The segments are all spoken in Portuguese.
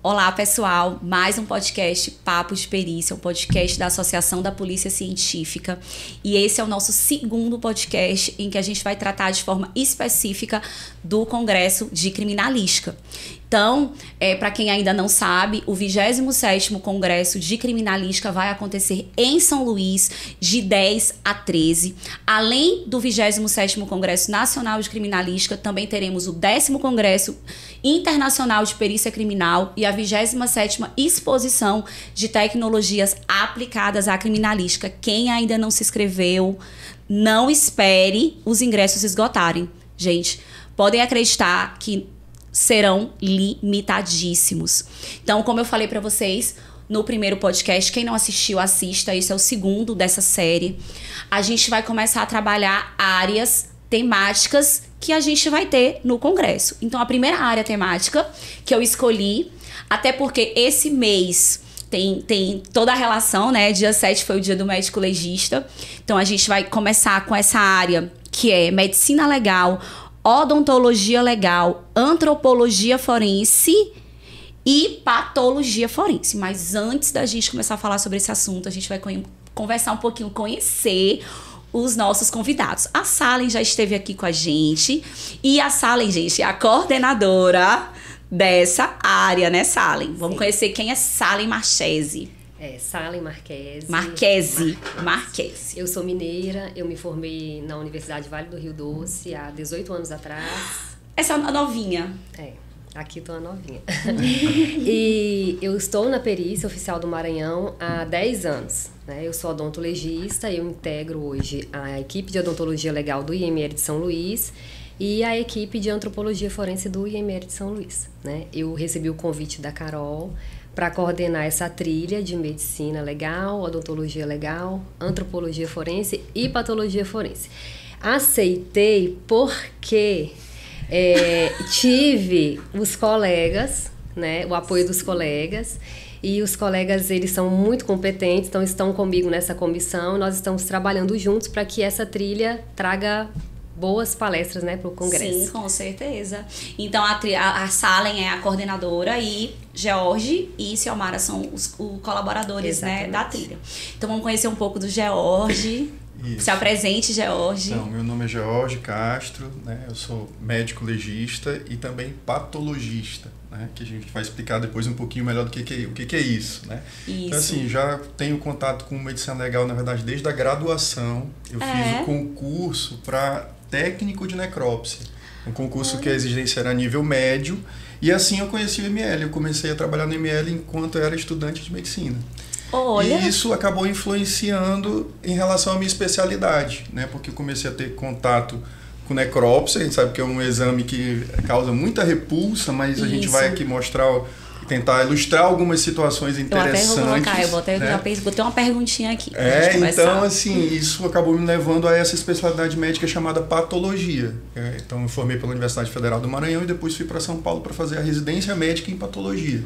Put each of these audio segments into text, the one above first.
Olá, pessoal. Mais um podcast Papo de Perícia, um podcast da Associação da Polícia Científica. E esse é o nosso segundo podcast em que a gente vai tratar de forma específica do Congresso de Criminalística. Então, para quem ainda não sabe, o 27º Congresso de Criminalística vai acontecer em São Luís de 10 a 13. Além do 27º Congresso Nacional de Criminalística, também teremos o 10º Congresso Internacional de Perícia Criminal e a 27ª Exposição de Tecnologias Aplicadas à Criminalística. Quem ainda não se inscreveu, não espere os ingressos esgotarem. Gente, podem acreditar que serão limitadíssimos. Então, como eu falei para vocês no primeiro podcast, quem não assistiu, assista. Esse é o segundo dessa série. A gente vai começar a trabalhar áreas temáticas que a gente vai ter no Congresso. Então, a primeira área temática que eu escolhi, até porque esse mês tem toda a relação, né? Dia 7 foi o dia do médico legista. Então, a gente vai começar com essa área que é medicina legal, odontologia legal, antropologia forense e patologia forense. Mas antes da gente começar a falar sobre esse assunto, a gente vai conversar um pouquinho, conhecer os nossos convidados. A Salem já esteve aqui com a gente. E a Salem, gente, é a coordenadora dessa área, né, Salem? Vamos conhecer quem é Salem Marchese. Salem Marchese. Marchese. Eu sou mineira, eu me formei na Universidade Vale do Rio Doce há 18 anos atrás. Essa é a novinha. Aqui tô a novinha. E eu estou na perícia oficial do Maranhão há 10 anos. Né? Eu sou odontologista, eu integro hoje a equipe de odontologia legal do IML de São Luís e a equipe de antropologia forense do IML de São Luís. Né? Eu recebi o convite da Carol para coordenar essa trilha de medicina legal, odontologia legal, antropologia forense e patologia forense. Aceitei porque tive os colegas, né, o apoio dos colegas, e os colegas, eles são muito competentes, então estão comigo nessa comissão, nós estamos trabalhando juntos para que essa trilha traga boas palestras, né, para o Congresso. Sim, com certeza. Então, a Salem é a coordenadora e George e Ciomara são os colaboradores, né, da trilha. Então, vamos conhecer um pouco do George. Isso. Se apresente, George. Então, meu nome é George Castro, né, eu sou médico legista e também patologista, né, que a gente vai explicar depois um pouquinho melhor do que é isso, né? Isso. Então, assim, já tenho contato com medicina legal, na verdade, desde a graduação. Eu fiz o concurso para técnico de necrópsia, um concurso que a exigência era nível médio, e assim eu conheci o ML. Eu comecei a trabalhar no ML enquanto eu era estudante de medicina. Olha. E isso acabou influenciando em relação à minha especialidade, né? Porque eu comecei a ter contato com necrópsia. A gente sabe que é um exame que causa muita repulsa, mas a gente vai aqui mostrar, tentar ilustrar algumas situações interessantes. Eu botei uma perguntinha aqui. Então, assim, isso acabou me levando a essa especialidade médica chamada patologia. Então, eu formei pela Universidade Federal do Maranhão e depois fui para São Paulo para fazer a residência médica em patologia.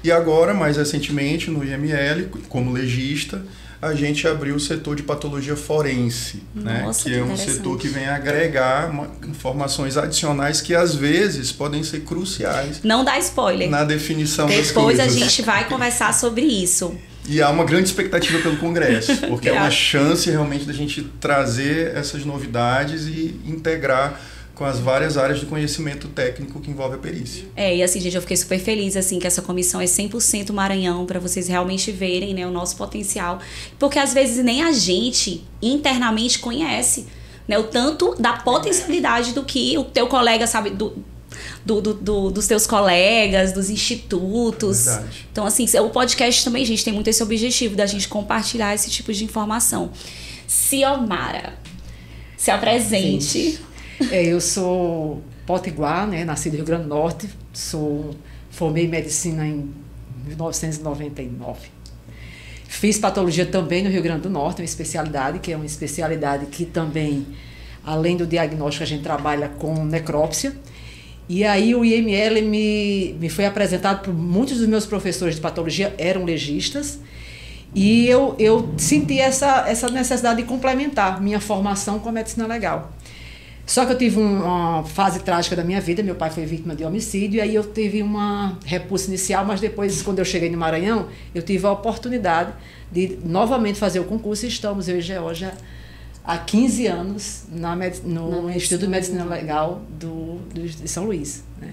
E agora, mais recentemente, no IML, como legista, a gente abriu o setor de patologia forense, né? Que é um setor que vem agregar informações adicionais que, às vezes, podem ser cruciais. Não dá spoiler. Na definição das coisas. Depois a gente vai conversar sobre isso. E há uma grande expectativa pelo Congresso, porque é uma chance realmente da gente trazer essas novidades e integrar com as várias áreas de conhecimento técnico que envolve a perícia. E assim, gente, eu fiquei super feliz, assim, que essa comissão é 100% Maranhão, para vocês realmente verem, né, o nosso potencial. Porque, às vezes, nem a gente, internamente, conhece, né, o tanto da potencialidade do que o teu colega sabe, dos teus colegas, dos institutos. Verdade. Então, assim, o podcast também, gente, tem muito esse objetivo da gente compartilhar esse tipo de informação. Ciomara, se apresente. Sim. Eu sou potiguar, né, nasci do Rio Grande do Norte, formei medicina em 1999. Fiz patologia também no Rio Grande do Norte, uma especialidade, que é uma especialidade que também, além do diagnóstico, a gente trabalha com necrópsia. E aí o IML me foi apresentado por muitos dos meus professores de patologia, eram legistas, e eu senti essa necessidade de complementar minha formação com a medicina legal. Só que eu tive uma fase trágica da minha vida, meu pai foi vítima de homicídio, e aí eu tive uma repulsa inicial, mas depois, quando eu cheguei no Maranhão, eu tive a oportunidade de novamente fazer o concurso, e estamos, eu e Georgia, há 15 anos no Instituto de Medicina Legal de São Luís, né?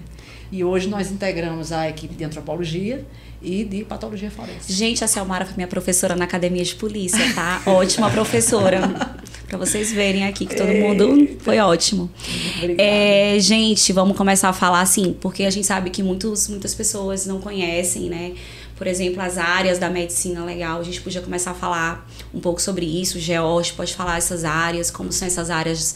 E hoje nós integramos a equipe de antropologia e de patologia forense. Gente, a Selmara foi minha professora na academia de polícia, tá? Ótima professora. Pra vocês verem aqui que todo mundo foi ótimo. Obrigada. Gente, vamos começar a falar assim, porque a gente sabe que muitas pessoas não conhecem, né? Por exemplo, as áreas da medicina legal. A gente podia começar a falar um pouco sobre isso. O George pode falar essas áreas, como são essas áreas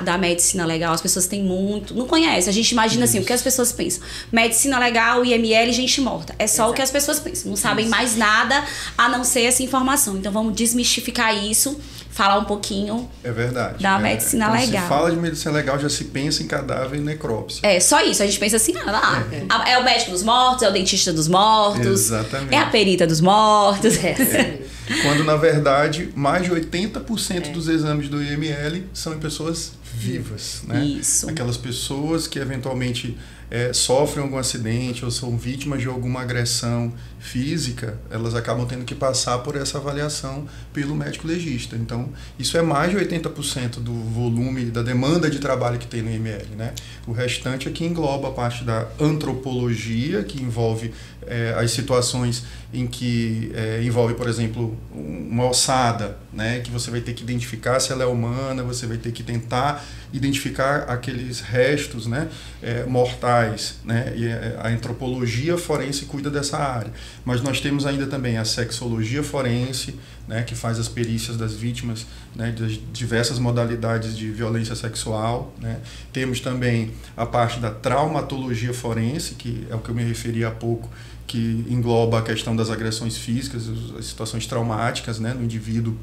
da medicina legal. As pessoas têm muito... Não conhecem. A gente imagina assim, o que as pessoas pensam. Medicina legal, IML, gente morta. É só o que as pessoas pensam. Não sabem mais nada a não ser essa informação. Então, vamos desmistificar isso. Falar um pouquinho da medicina legal. Se fala de medicina legal, já se pensa em cadáver e necrópsia. É, só isso. A gente pensa assim, é o médico dos mortos, é o dentista dos mortos. Exatamente. É a perita dos mortos. Quando, na verdade, mais de 80% dos exames do IML são em pessoas vivas, né? Isso. Aquelas pessoas que, eventualmente, sofrem algum acidente ou são vítimas de alguma agressão física, elas acabam tendo que passar por essa avaliação pelo médico legista. Então, isso é mais de 80% do volume, da demanda de trabalho que tem no IML, né? O restante aqui engloba a parte da antropologia, que envolve as situações em que envolve, por exemplo, uma ossada, né? Que você vai ter que identificar se ela é humana, você vai ter que tentar identificar aqueles restos, né? Mortais, né? E a antropologia forense cuida dessa área. Mas nós temos ainda também a sexologia forense, né, que faz as perícias das vítimas, né, das diversas modalidades de violência sexual, né. Temos também a parte da traumatologia forense, que é o que eu me referi há pouco, que engloba a questão das agressões físicas, as situações traumáticas, né, no indivíduo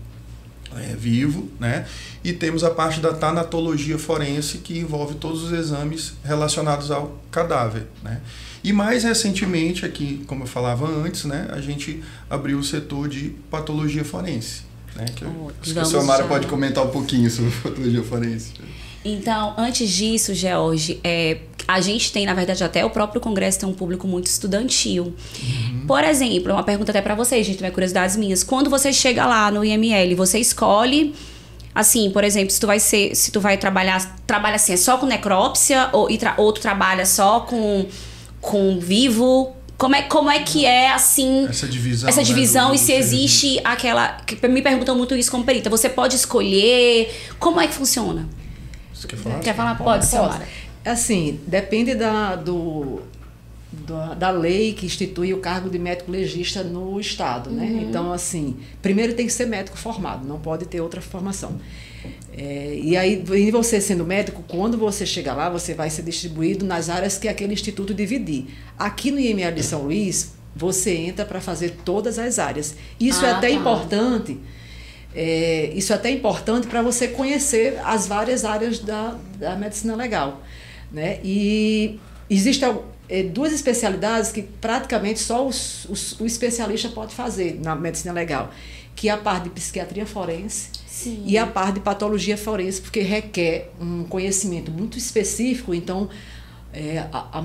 vivo, né? E temos a parte da tanatologia forense, que envolve todos os exames relacionados ao cadáver, né? E mais recentemente, aqui, como eu falava antes, né, a gente abriu o setor de patologia forense, né? Que acho que a Selmara pode comentar um pouquinho sobre patologia forense. Então, antes disso, George, a gente tem, na verdade, até o próprio Congresso tem um público muito estudantil. Por exemplo, uma pergunta até para vocês, gente, também curiosidades minhas. Quando você chega lá no IML, você escolhe, assim, por exemplo, se tu vai trabalha assim, é só com necrópsia ou tu trabalha só com vivo? Como é que é, assim... Essa divisão, né, e se existe aquela... Me perguntam muito isso como perita. Você pode escolher? Como é que funciona? Você quer falar? Quer falar? Pode, Selmara. Assim, depende da lei que institui o cargo de médico legista no estado, né? Então, assim, primeiro tem que ser médico formado, não pode ter outra formação. E aí, você sendo médico, quando você chegar lá, você vai ser distribuído nas áreas que aquele instituto dividir. Aqui no IML de São Luís, você entra para fazer todas as áreas. Isso é até importante. Isso é até importante para você conhecer as várias áreas da medicina legal, né? E existem duas especialidades que praticamente só o especialista pode fazer na medicina legal, que é a parte de psiquiatria forense. Sim. E a parte de patologia forense, porque requer um conhecimento muito específico. Então,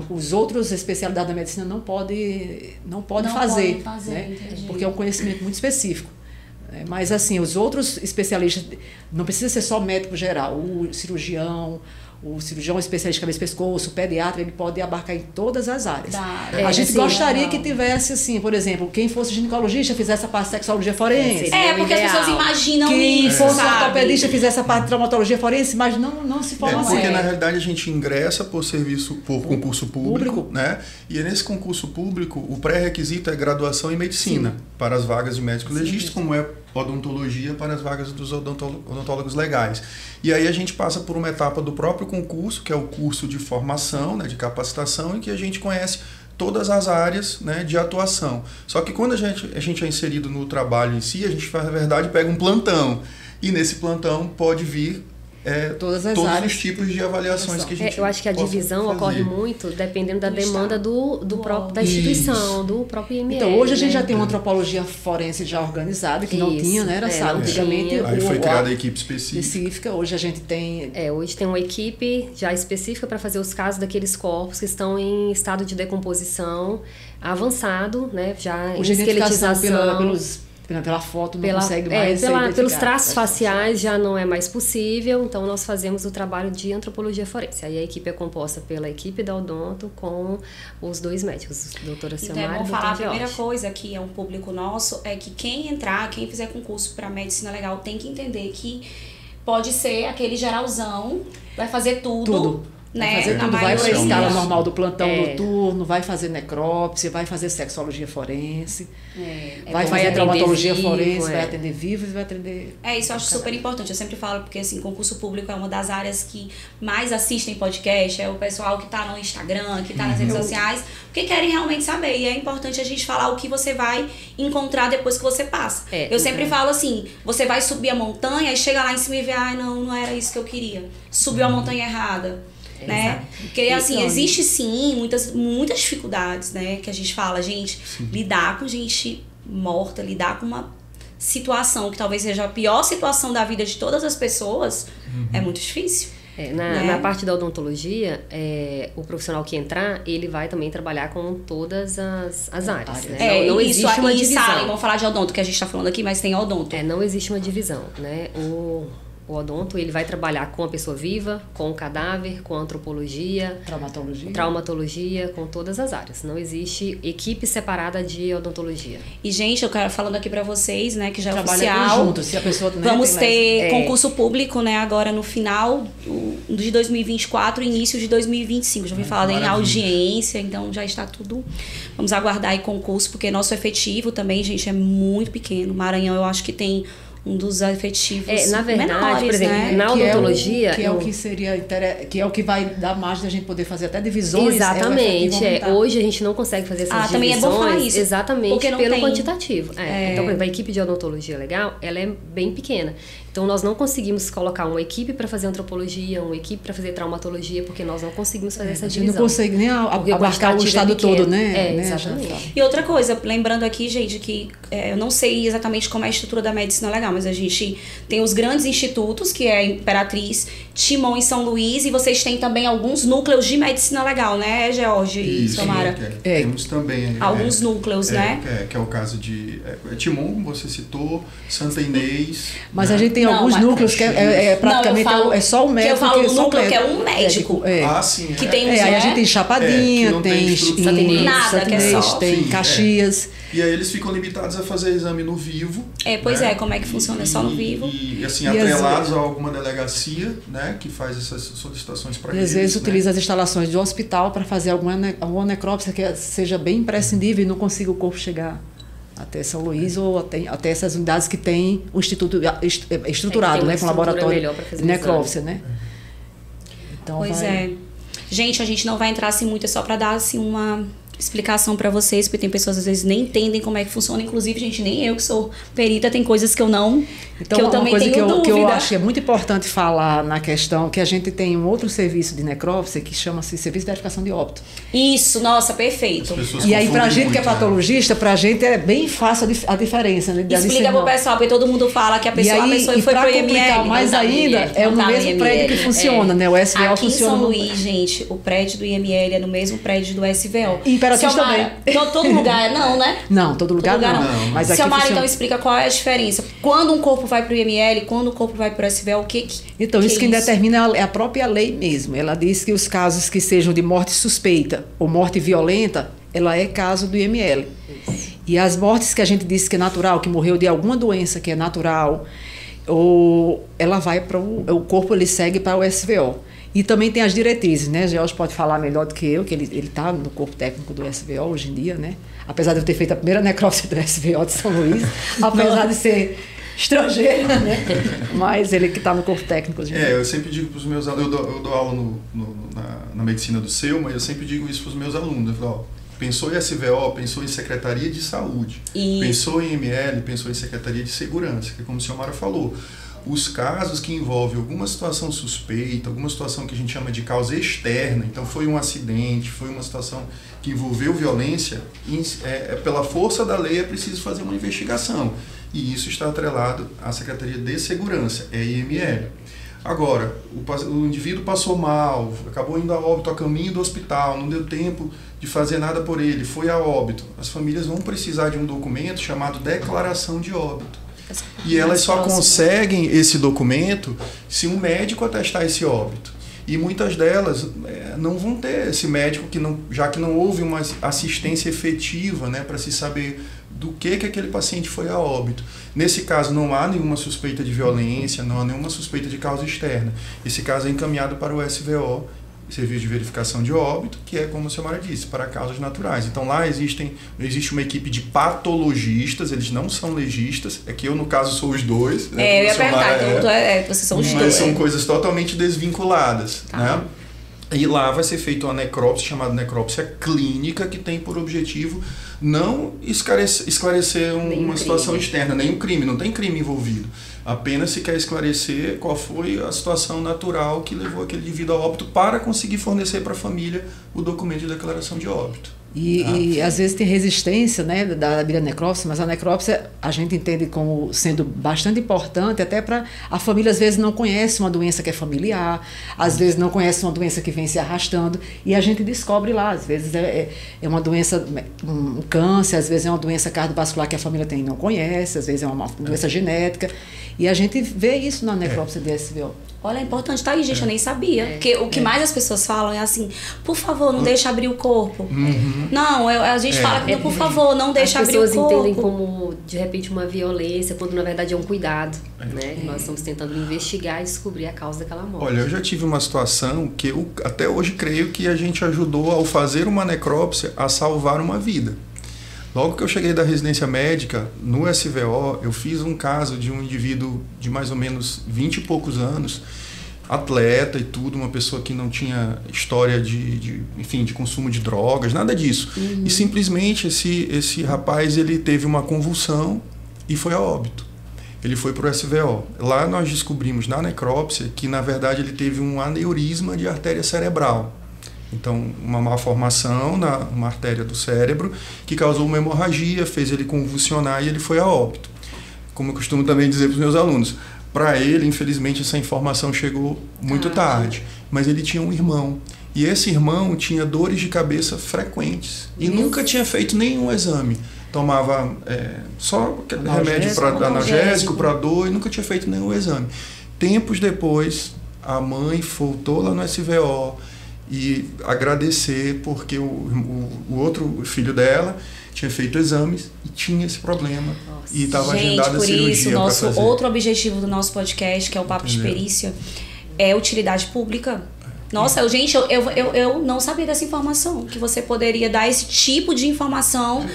os outros especialidades da medicina não podem fazer, né? Porque é um conhecimento muito específico. Mas, assim, os outros especialistas, não precisa ser só médico geral, o cirurgião especialista de cabeça e pescoço, o pediatra, ele pode abarcar em todas as áreas. A gente gostaria que tivesse, assim, por exemplo, quem fosse ginecologista fizesse a parte de sexologia forense. Porque as pessoas imaginam quem isso, fosse ortopedista fizesse a parte de traumatologia forense, mas não se forma assim. Porque, na realidade, a gente ingressa por concurso público, né? E nesse concurso público, o pré-requisito é graduação em medicina para as vagas de médico legista, como é odontologia para as vagas dos odontólogos legais. E aí a gente passa por uma etapa do próprio concurso, que é o curso de formação, né, de capacitação, em que a gente conhece todas as áreas, né, de atuação. Só que quando a gente é inserido no trabalho em si, a gente, na verdade, pega um plantão. E nesse plantão pode vir todas as todos áreas os tipos de avaliações que a gente Eu acho que a divisão fazer. ocorre muito dependendo da Do demanda da instituição, do próprio IML. Então, hoje a gente né? já tem uma antropologia forense já organizada, que não tinha, né? Era não antigamente. tinha. Aí foi criada a equipe específica. Hoje a gente tem. Hoje tem uma equipe já específica para fazer os casos daqueles corpos que estão em estado de decomposição avançado, né? Já em Hoje a identificação esqueletização. pela foto não consegue mais pelos traços faciais já não é mais possível, então nós fazemos o trabalho de antropologia forense. Aí a equipe é composta pela equipe da odonto com os 2 médicos, doutora Silmara e doutora Então, falar a George. primeira coisa que é um público nosso, é que quem fizer concurso para medicina legal tem que entender que pode ser aquele geralzão, vai fazer tudo. Né? Vai fazer Na tudo, vai para a maioria. escala normal do plantão noturno, vai fazer necrópsia, vai fazer sexologia forense, vai fazer traumatologia forense, vai atender vivos e vai atender... Isso eu acho super importante. Eu sempre falo, porque assim, concurso público é uma das áreas que mais assistem podcast, é o pessoal que tá no Instagram, que tá nas redes sociais, porque querem realmente saber. E é importante a gente falar o que você vai encontrar depois que você passa. Eu sempre falo assim, você vai subir a montanha e chega lá em cima e vê, não era isso que eu queria. Subiu a montanha errada. Né? Porque assim, existe sim muitas dificuldades, né? Que a gente fala, lidar com gente morta, lidar com uma situação que talvez seja a pior situação da vida de todas as pessoas, é muito difícil. Na parte da odontologia, o profissional que entrar, ele vai também trabalhar com todas as áreas. Né? Não existe uma divisão. Vamos falar de odonto, que a gente está falando aqui, mas tem odonto. Não existe uma divisão, né? O odonto, ele vai trabalhar com a pessoa viva, com o cadáver, com a antropologia, traumatologia, com todas as áreas. Não existe equipe separada de odontologia. E, gente, eu quero falando aqui pra vocês, né, que já é oficial. Junto, se a pessoa, né, vamos ter concurso público, né, agora no final de 2024, início de 2025. Já ouvi falar em audiência, então já está tudo. Vamos aguardar aí concurso, porque nosso efetivo também, gente, é muito pequeno. Maranhão, eu acho que tem um dos efetivos na verdade, menores, por exemplo, né? na odontologia... Que é o que vai dar margem da gente poder fazer até divisões. Exatamente. Hoje a gente não consegue fazer essas divisões. Também é bom falar isso. Exatamente, pelo quantitativo. Então, por exemplo, a equipe de odontologia legal, ela é bem pequena. Então, nós não conseguimos colocar uma equipe para fazer antropologia, uma equipe para fazer traumatologia, porque nós não conseguimos fazer essa divisão. Não consegue nem abarcar o estado todo, né? Exatamente. E outra coisa, lembrando aqui, gente, que eu não sei exatamente como é a estrutura da medicina legal, mas a gente tem os grandes institutos, que é a Imperatriz, Timon e São Luís, e vocês têm também alguns núcleos de medicina legal, né, George e Samara? Temos também. Alguns núcleos, né? Que é o caso de Timon, como você citou, Santa Inês. Mas a gente tem alguns núcleos que praticamente é só o médico. Que eu falo núcleo que é um médico. Sim. Que tem aí a gente tem Chapadinha, tem Santinês, tem Caxias. E aí eles ficam limitados a fazer exame no vivo. Como é que funciona? É só no vivo. E assim, atrelados a alguma delegacia, né, que faz essas solicitações para eles. E às vezes utiliza as instalações do hospital para fazer alguma necrópsia que seja bem imprescindível e não consiga o corpo chegar até São Luís ou até essas unidades que tem o instituto estruturado, né, com laboratório de necrópsia, né? Então, Gente, a gente não vai entrar assim muito, é só para dar assim uma explicação para vocês, porque tem pessoas às vezes nem entendem como é que funciona, inclusive, gente, nem eu que sou perita, tem coisas que eu não, então, que eu também tenho dúvida. Que eu acho que é muito importante falar na questão que a gente tem um outro serviço de necrópsia que chama-se Serviço de Verificação de Óbito. Isso, nossa, perfeito. E aí pra gente que é patologista, pra gente é bem fácil a diferença, né? Explica pro pessoal, porque todo mundo fala que a pessoa foi pro IML. Mais ainda, é no mesmo prédio que funciona, né? O SVO aqui funciona. Em São Luís, gente, o prédio do IML é no mesmo prédio do SVO. E Imperatriz também. Todo lugar não, né? Não, todo lugar não. Mas aqui Silmara, então explica qual é a diferença. Quando um corpo vai pro IML, quando o corpo vai pro SVO, o que Então, isso quem determina é a própria lei mesmo. Ela diz que os casos que sejam de morte suspeita ou morte violenta, ela é caso do IML. E as mortes que a gente disse que é natural, que morreu de alguma doença que é natural, ou ela vai para o corpo, ele segue para o SVO. E também tem as diretrizes, né? George pode falar melhor do que eu, que ele está no corpo técnico do SVO hoje em dia, né? Apesar de eu ter feito a primeira necrópsia do SVO de São Luís, apesar de ser estrangeira, né? Mas ele que está no corpo técnico hoje em dia. Eu sempre digo para os meus alunos, eu dou aula na medicina do Selma, eu sempre digo isso para os meus alunos, eu falo, pensou em SVO, pensou em Secretaria de Saúde, pensou em IML, pensou em Secretaria de Segurança, que como a senhora falou, Os casos que envolvem alguma situação suspeita, alguma situação que a gente chama de causa externa, então foi um acidente, foi uma situação que envolveu violência, pela força da lei é preciso fazer uma investigação. E isso está atrelado à Secretaria de Segurança, IML. Agora, o indivíduo passou mal, acabou indo a óbito a caminho do hospital, não deu tempo de fazer nada por ele, foi a óbito. As famílias vão precisar de um documento chamado declaração de óbito. E elas só conseguem esse documento se um médico atestar esse óbito. E muitas delas não vão ter esse médico, já que não houve uma assistência efetiva, né, para se saber do que aquele paciente foi a óbito. Nesse caso, não há nenhuma suspeita de violência, não há nenhuma suspeita de causa externa. Esse caso é encaminhado para o SVO, Serviço de Verificação de Óbito, que é, como a senhora disse, para causas naturais. Então lá existe uma equipe de patologistas, eles não são legistas, é que eu, no caso, sou os dois. Né, eu ia perguntar, então vocês são os dois. Mas são coisas totalmente desvinculadas, né? E lá vai ser feita uma necrópsia chamada necrópsia clínica, que tem por objetivo não esclarecer uma situação externa, nem um crime, não tem crime envolvido. Apenas se quer esclarecer qual foi a situação natural que levou aquele indivíduo a óbito para conseguir fornecer para a família o documento de declaração de óbito. E às vezes tem resistência, né, da necrópsia, mas a necrópsia a gente entende como sendo bastante importante, até para a família às vezes não conhece uma doença que é familiar, às vezes não conhece uma doença que vem se arrastando, e a gente descobre lá, às vezes é uma doença, um câncer, às vezes é uma doença cardiovascular que a família tem e não conhece, às vezes é uma doença genética, e a gente vê isso na necrópsia de SVO. Olha, é importante, tá aí, gente, eu nem sabia. Porque o que mais as pessoas falam é assim, por favor, não deixa abrir o corpo. Não, a gente fala, por favor, não deixa abrir o corpo. As pessoas entendem como, de repente, uma violência, quando na verdade é um cuidado. Né? Nós estamos tentando investigar e descobrir a causa daquela morte. Olha, eu já tive uma situação que eu até hoje creio que a gente ajudou, ao fazer uma necrópsia, a salvar uma vida. Logo que eu cheguei da residência médica, no SVO, eu fiz um caso de um indivíduo de mais ou menos 20 e poucos anos, atleta e tudo, uma pessoa que não tinha história de consumo de drogas, nada disso. E simplesmente esse rapaz, ele teve uma convulsão e foi a óbito. Ele foi para o SVO. Lá nós descobrimos na necrópsia que, na verdade, ele teve um aneurisma de artéria cerebral. Então, uma malformação numa artéria do cérebro que causou uma hemorragia, fez ele convulsionar e ele foi a óbito. Como eu costumo também dizer para os meus alunos, para ele, infelizmente, essa informação chegou muito tarde, mas ele tinha um irmão. E esse irmão tinha dores de cabeça frequentes e nunca tinha feito nenhum exame. Tomava só remédio para analgésico, para dor, e nunca tinha feito nenhum exame. Tempos depois, a mãe voltou lá no SVO, e agradecer porque o outro filho dela tinha feito exames e tinha esse problema. Nossa. E estava agendada a cirurgia. Por isso, outro objetivo do nosso podcast, que é o Papo de Perícia, é utilidade pública. Nossa, eu não sabia dessa informação, que você poderia dar esse tipo de informação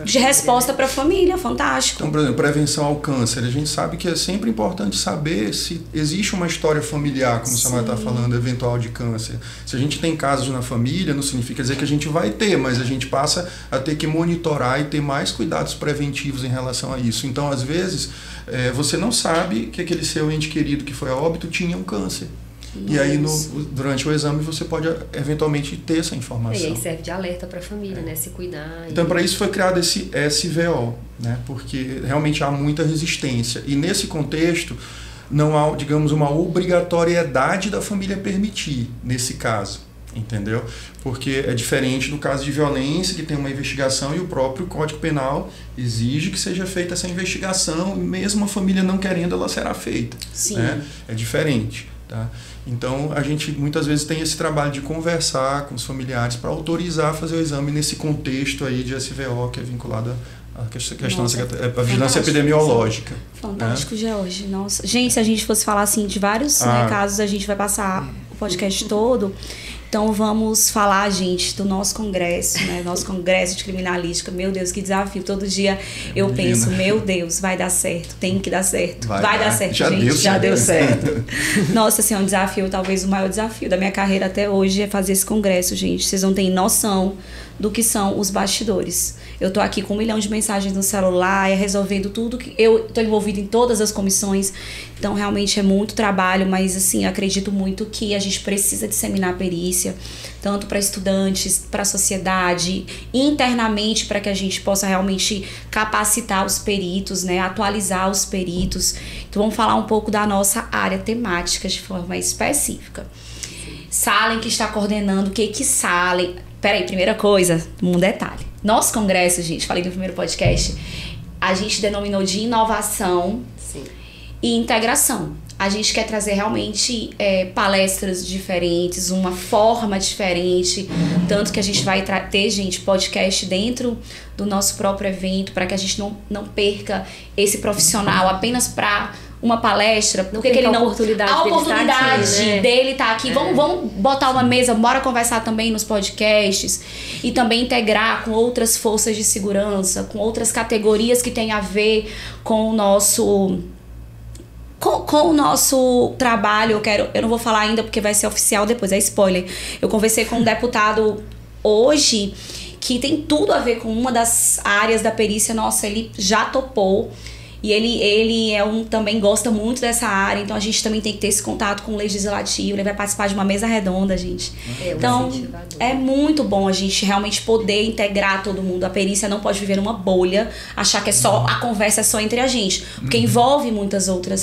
de resposta para a família, fantástico. Então, por exemplo, prevenção ao câncer, a gente sabe que é sempre importante saber se existe uma história familiar, como a senhora está falando, eventual de câncer. Se a gente tem casos na família, não significa dizer que a gente vai ter, mas a gente passa a ter que monitorar e ter mais cuidados preventivos em relação a isso. Então, às vezes, você não sabe que aquele seu ente querido que foi a óbito tinha um câncer. E aí, durante o exame, você pode eventualmente ter essa informação. E aí serve de alerta para a família, né? Se cuidar. Então, para isso foi criado esse SVO, né? Porque realmente há muita resistência. E nesse contexto, não há, digamos, uma obrigatoriedade da família permitir, nesse caso. Entendeu? Porque é diferente do caso de violência, que tem uma investigação e o próprio Código Penal exige que seja feita essa investigação, mesmo a família não querendo, ela será feita. Sim. Né? É diferente. Tá? Então, a gente muitas vezes tem esse trabalho de conversar com os familiares para autorizar a fazer o exame nesse contexto aí de SVO, que é vinculado à questão da vigilância epidemiológica. Fantástico, George. Nossa. Gente, se a gente fosse falar assim de vários casos, a gente vai passar o podcast todo. Então vamos falar, gente, do nosso congresso, né? Nosso congresso de criminalística. Meu Deus, que desafio. Todo dia eu penso, meu Deus, vai dar certo, tem que dar certo. Vai dar certo, gente. Já deu certo. Nossa, assim, é um desafio, talvez o maior desafio da minha carreira até hoje é fazer esse congresso, gente. Vocês não têm noção do que são os bastidores. Eu tô aqui com 1 milhão de mensagens no celular, resolvendo tudo, que eu tô envolvida em todas as comissões, então realmente é muito trabalho, mas assim, acredito muito que a gente precisa disseminar a perícia, tanto para estudantes, para a sociedade, internamente, para que a gente possa realmente capacitar os peritos, né, atualizar os peritos. Então vamos falar um pouco da nossa área temática de forma específica. Salem, que está coordenando, o que Salem... Peraí, primeira coisa, um detalhe. Nosso congresso, gente, falei no primeiro podcast, a gente denominou de inovação e integração. A gente quer trazer realmente palestras diferentes, uma forma diferente, tanto que a gente vai ter, gente, podcast dentro do nosso próprio evento, para que a gente não perca esse profissional apenas para uma palestra, porque ele não... A oportunidade dele estar aqui. Vamos botar uma mesa, bora conversar também nos podcasts e também integrar com outras forças de segurança, com outras categorias que tem a ver com o nosso... Com o nosso trabalho. Eu não vou falar ainda porque vai ser oficial depois, é spoiler. Eu conversei com um deputado hoje que tem tudo a ver com uma das áreas da perícia. Nossa, ele já topou. E ele também gosta muito dessa área, então a gente também tem que ter esse contato com o legislativo. Ele vai participar de uma mesa redonda, gente. Então, é muito bom a gente realmente poder integrar todo mundo. A perícia não pode viver numa bolha, achar que a conversa é só entre a gente, porque envolve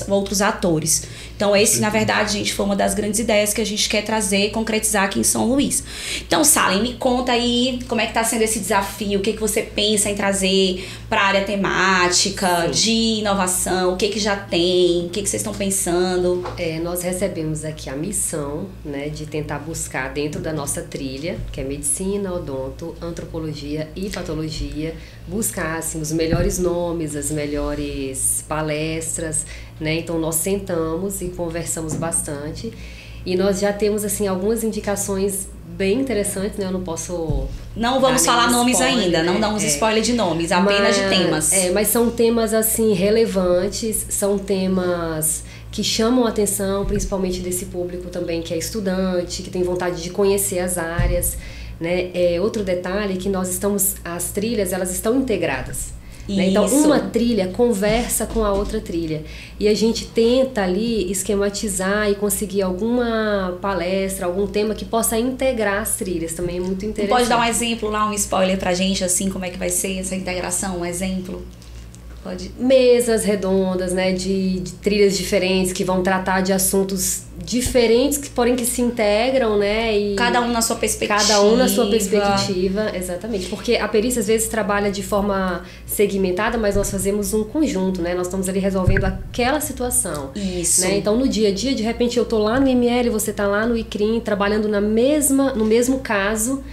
outros atores. Então, na verdade, gente, foi uma das grandes ideias que a gente quer trazer e concretizar aqui em São Luís. Então, Salem, me conta aí como é que tá sendo esse desafio, o que você pensa em trazer para a área temática, de inovação, o que já tem, o que vocês estão pensando? Nós recebemos aqui a missão, né, de tentar buscar dentro da nossa trilha, que é medicina, odonto, antropologia e patologia, buscar assim, os melhores nomes, as melhores palestras, né? Então nós sentamos e conversamos bastante e nós já temos assim algumas indicações bem interessantes, né? Eu não posso... Não vamos falar nomes spoiler, ainda, né? Não damos spoiler de nomes, apenas de temas. Mas são temas, assim, relevantes, são temas que chamam a atenção, principalmente desse público também que é estudante, que tem vontade de conhecer as áreas, né? Outro detalhe é que as trilhas, elas estão integradas. Né? Então, uma trilha conversa com a outra trilha. E a gente tenta ali esquematizar e conseguir alguma palestra, algum tema que possa integrar as trilhas. Também é muito interessante. Pode dar um exemplo lá, um spoiler pra gente, assim, como é que vai ser essa integração? Um exemplo? Pode. Mesas redondas, né, de trilhas diferentes que vão tratar de assuntos diferentes, porém que se integram, né? E cada um na sua perspectiva. Cada um na sua perspectiva, exatamente. Porque a perícia às vezes trabalha de forma segmentada, mas nós fazemos um conjunto, né? Nós estamos ali resolvendo aquela situação. Isso. Né? Então no dia a dia, de repente eu tô lá no IML, você tá lá no ICRIM, trabalhando no mesmo caso,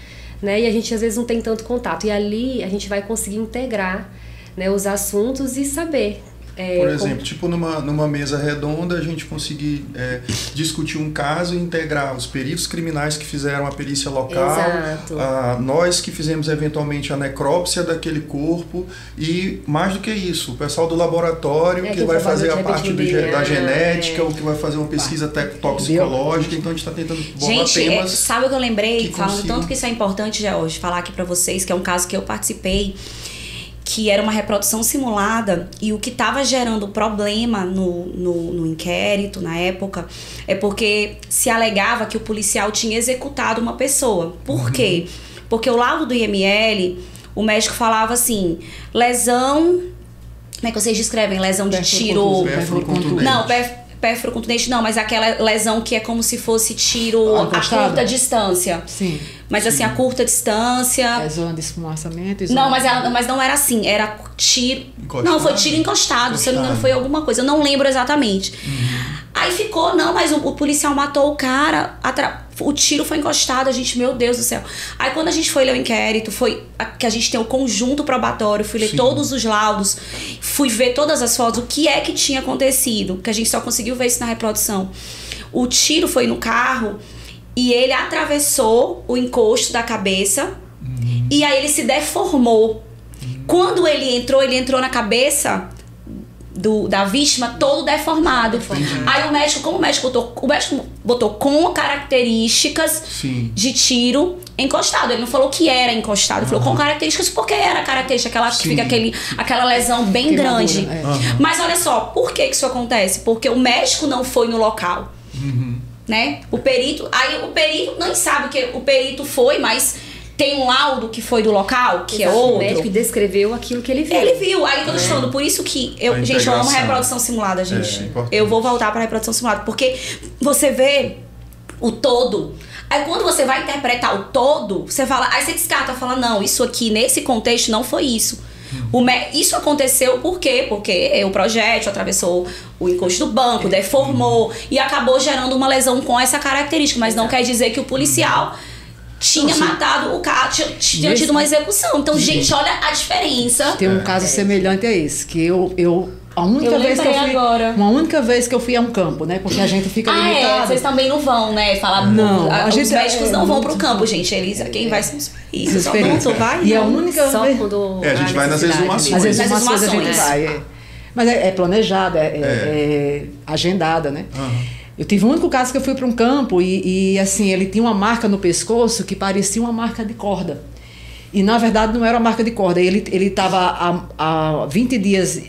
né? E a gente às vezes não tem tanto contato. E ali a gente vai conseguir integrar, né, os assuntos e saber. Por exemplo, tipo numa mesa redonda, a gente conseguir discutir um caso e integrar os peritos criminais que fizeram a perícia local, nós que fizemos eventualmente a necrópsia daquele corpo e, mais do que isso, o pessoal do laboratório que vai fazer a parte da genética, ou que vai fazer uma pesquisa toxicológica. Então a gente está tentando bolar temas. Sabe o que eu lembrei? Falando tanto que isso é importante, George, falar aqui para vocês, que é um caso que eu participei, que era uma reprodução simulada, e o que estava gerando problema no inquérito, na época, é porque se alegava que o policial tinha executado uma pessoa. Por quê? Porque o laudo do IML, o médico falava assim, lesão... Como é que vocês descrevem? Lesão de tiro... Não, pérfuro-contundente não, mas aquela lesão que é como se fosse tiro a curta distância. Sim. Mas assim, a curta distância... É zona de esfumaçamento? Não, mas não era assim, era tiro... Encostado. Não, foi tiro encostado, se eu não me engano foi alguma coisa, eu não lembro exatamente. Aí ficou, não, mas o policial matou o cara, o tiro foi encostado, a gente, meu Deus do céu. Aí quando a gente foi ler o inquérito, foi que a gente tem o conjunto probatório, fui ler todos os laudos, fui ver todas as fotos, o que é que tinha acontecido, que a gente só conseguiu ver isso na reprodução. O tiro foi no carro e ele atravessou o encosto da cabeça e aí ele se deformou. Quando ele entrou na cabeça da vítima todo deformado. Aí o médico botou com características de tiro encostado. Ele não falou que era encostado, ele falou com características, porque era característica, que fica aquela lesão bem grande. Né? Mas olha só, por que isso acontece? Porque o médico não foi no local. Né? O perito não sabe que o perito foi, mas tem um laudo que foi do local, que é outro. O médico descreveu aquilo que ele viu. Ele viu, aí eu tô falando, por isso que gente, eu amo reprodução simulada, gente. Eu vou voltar pra reprodução simulada, porque você vê o todo. Aí quando você vai interpretar o todo, você fala, aí você descarta, fala, não, isso aqui nesse contexto não foi isso. Isso aconteceu por quê? Porque o projétil atravessou o encosto do banco, deformou e acabou gerando uma lesão com essa característica, mas não quer dizer que o policial tinha matado o cara, tinha tido uma execução. Então, gente, olha a diferença. Tem um caso semelhante a esse, que a única vez que eu fui a um campo, né? Porque a gente fica limitado. Vocês também não vão, né? Não, os médicos não vão pro campo, gente. Quem vai são os peritos. Só vai. E a única só vez... quando a gente vai nas exumações. Nas exumações a gente vai. Mas é planejada, é agendada, né? Eu tive um único caso que eu fui para um campo e assim, ele tinha uma marca no pescoço que parecia uma marca de corda. E, na verdade, não era uma marca de corda. Ele estava há 20 dias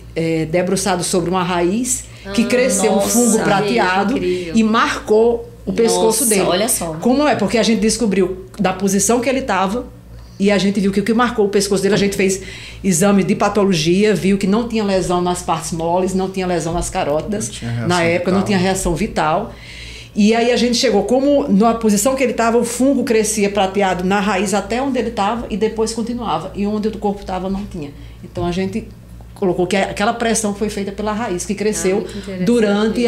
debruçado sobre uma raiz que cresceu um fungo prateado e marcou o pescoço dele. Olha só. Como é? Porque a gente descobriu da posição que ele estava e a gente viu que o que marcou o pescoço dele, a gente fez exame de patologia, viu que não tinha lesão nas partes moles, não tinha lesão nas carótidas. Na época não tinha reação vital. E aí a gente chegou, como na posição que ele estava, o fungo crescia prateado na raiz até onde ele estava e depois continuava. E onde o corpo estava não tinha. Então a gente colocou que aquela pressão foi feita pela raiz, que cresceu durante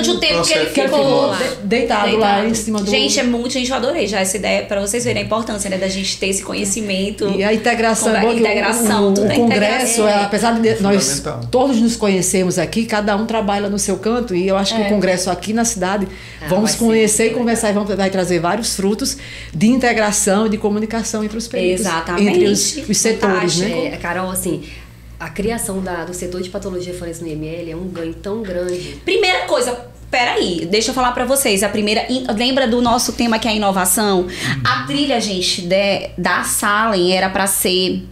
o tempo que ele ficou deitado lá em cima do... Gente, eu adorei já essa ideia, para vocês verem a importância, né, da gente ter esse conhecimento. E a integração, o congresso, apesar de nós todos nos conhecemos aqui, cada um trabalha no seu canto, e eu acho que o congresso aqui na cidade, vamos conhecer e conversar, e vai trazer vários frutos de integração e de comunicação entre os peritos. Exatamente. Entre os setores, né? Carol, assim... A criação do setor de patologia forense no IML é um ganho tão grande. Primeira coisa, peraí, deixa eu falar pra vocês. Lembra do nosso tema que é a inovação? A trilha, gente, da Salem era pra ser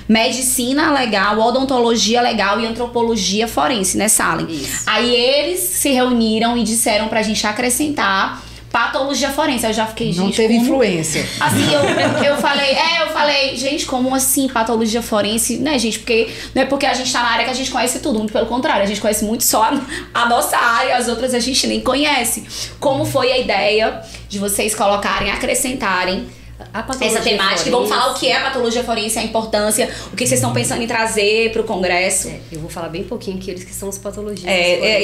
medicina legal, odontologia legal e antropologia forense, né, Salem? Isso. Aí eles se reuniram e disseram pra gente acrescentar patologia forense. Eu já fiquei, gente, não teve influência. Assim, eu falei, gente, como assim patologia forense? Né, gente, porque não é porque a gente tá na área que a gente conhece tudo, muito pelo contrário, a gente conhece muito só a nossa área, as outras a gente nem conhece. Como foi a ideia de vocês colocarem, acrescentarem essa temática forense. E vamos falar o que é a patologia forense, a importância, o que vocês estão pensando em trazer para o congresso. Eu vou falar bem pouquinho que eles que são os patologistas.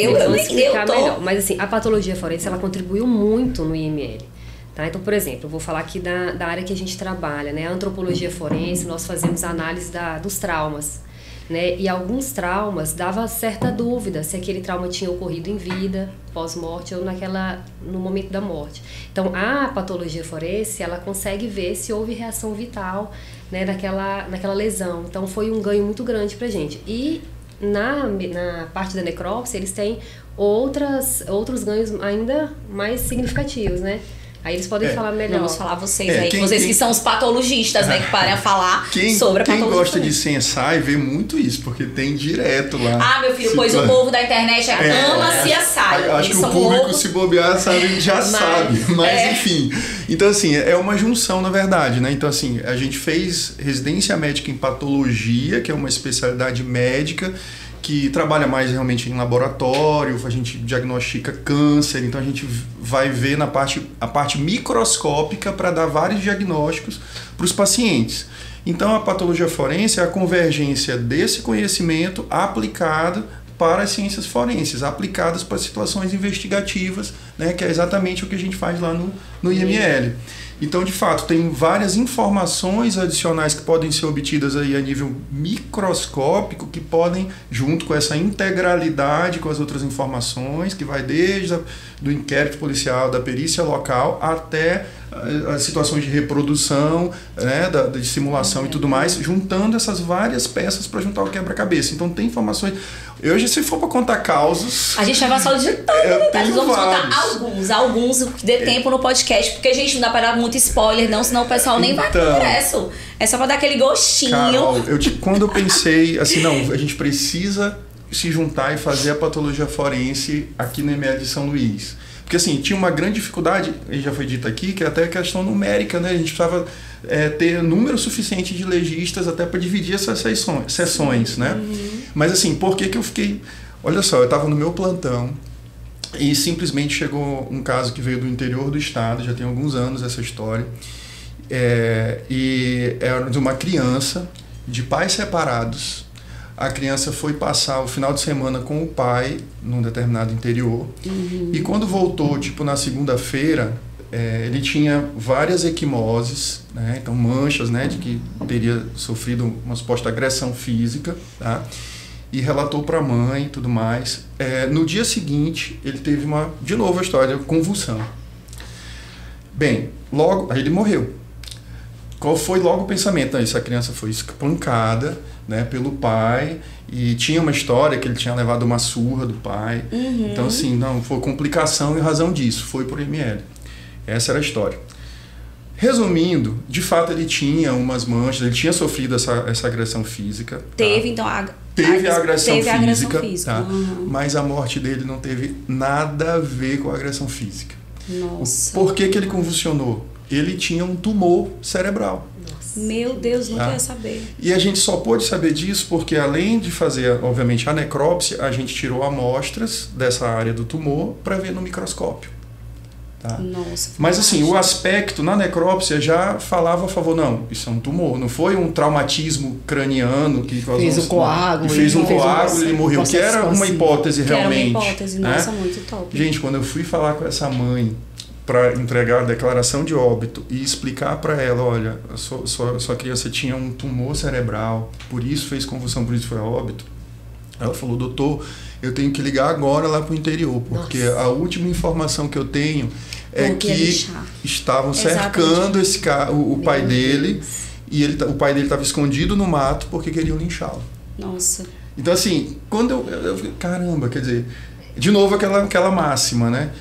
Eu explicar melhor. Mas assim, a patologia forense, ela contribuiu muito no IML. Tá? Então, por exemplo, eu vou falar aqui da área que a gente trabalha, né? A antropologia forense, nós fazemos análise dos traumas. Né? E alguns traumas dava certa dúvida se aquele trauma tinha ocorrido em vida, pós-morte ou no momento da morte. Então, a patologia forense, ela consegue ver se houve reação vital, né, naquela lesão. Então, foi um ganho muito grande pra gente. E na parte da necrópsia, eles têm outros ganhos ainda mais significativos, né? Aí eles podem falar melhor. Vamos falar vocês aí, vocês que são os patologistas, né, que parem a falar sobre a patologia. Quem gosta de CSI vê muito isso, porque tem direto lá. Ah, meu filho, pois o povo da internet ama CSI. Acho que o público, se bobear, já sabe. Mas, enfim. Então, assim, é uma junção, na verdade, né? Então, assim, a gente fez residência médica em patologia, que é uma especialidade médica, que trabalha mais realmente em laboratório, a gente diagnostica câncer, então a gente vai ver a parte microscópica para dar vários diagnósticos para os pacientes. Então a patologia forense é a convergência desse conhecimento aplicado para as ciências forenses, aplicadas para situações investigativas, né, que é exatamente o que a gente faz lá no IML. Então, de fato, tem várias informações adicionais que podem ser obtidas aí a nível microscópico, que podem, junto com essa integralidade com as outras informações, que vai desde do inquérito policial, da perícia local, até as situações de reprodução, né, de simulação e tudo mais, juntando essas várias peças para juntar o quebra-cabeça. Então tem informações. Hoje, se for para contar causos, a gente vai passar o dia todo, nós vamos contar alguns dê tempo no podcast, porque a gente não dá para dar muito spoiler, não, senão o pessoal nem vai pro congresso. É só para dar aquele gostinho. Carol, quando eu pensei assim, não, a gente precisa se juntar e fazer a patologia forense aqui no IML de São Luís. Porque assim, tinha uma grande dificuldade, e já foi dito aqui, que é até a questão numérica, né? A gente precisava ter número suficiente de legistas até para dividir essas sessões, né? Mas assim, por que eu fiquei... Olha só, eu estava no meu plantão e simplesmente chegou um caso que veio do interior do estado, já tem alguns anos essa história, e era de uma criança de pais separados. A criança foi passar o final de semana com o pai num determinado interior. E quando voltou, tipo na segunda-feira, ele tinha várias equimoses, né? Então manchas, né, de que teria sofrido uma suposta agressão física, tá? E relatou para a mãe e tudo mais. No dia seguinte, ele teve de novo a história de convulsão. Bem, logo, aí ele morreu. Qual foi logo o pensamento? Essa criança foi espancada, né, pelo pai, e tinha uma história que ele tinha levado uma surra do pai. Então, assim, não, foi complicação e razão disso, foi por ML. Essa era a história. Resumindo, de fato ele tinha umas manchas, ele tinha sofrido essa agressão física. Teve, tá? então, teve a agressão física, física. Tá? Mas a morte dele não teve nada a ver com a agressão física. Nossa. Por que ele convulsionou? Ele tinha um tumor cerebral. Meu Deus, não queria saber. E a gente só pôde saber disso porque, além de fazer, obviamente, a necrópsia, a gente tirou amostras dessa área do tumor para ver no microscópio. Tá? Nossa. Mas assim, o aspecto na necrópsia já falava a favor, não, isso é um tumor, não foi um traumatismo craniano que fez um coágulo, ele morreu, que era uma hipótese realmente. Era uma hipótese, nossa, muito top. Gente, quando eu fui falar com essa mãe para entregar a declaração de óbito e explicar para ela, olha, sua criança tinha um tumor cerebral, por isso fez convulsão, por isso foi a óbito. Ela falou, doutor, eu tenho que ligar agora lá para o interior, porque a última informação que eu tenho é que estavam cercando o pai dele, e o pai dele estava escondido no mato porque queriam linchá-lo. Nossa. Então assim, quando eu caramba, quer dizer, de novo aquela máxima, né?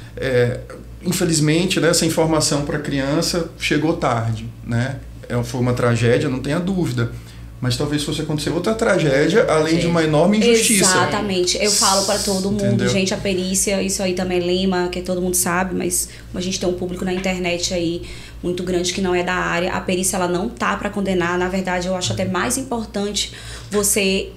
Infelizmente, né, essa informação para a criança chegou tarde, né? Foi uma tragédia, não tenha dúvida. Mas talvez fosse acontecer outra tragédia, além de uma enorme injustiça. Exatamente. Eu falo para todo mundo, entendeu? Gente, a perícia, isso aí também é lema, que todo mundo sabe, mas como a gente tem um público na internet aí muito grande que não é da área, a perícia ela não tá para condenar. Na verdade, eu acho até mais importante você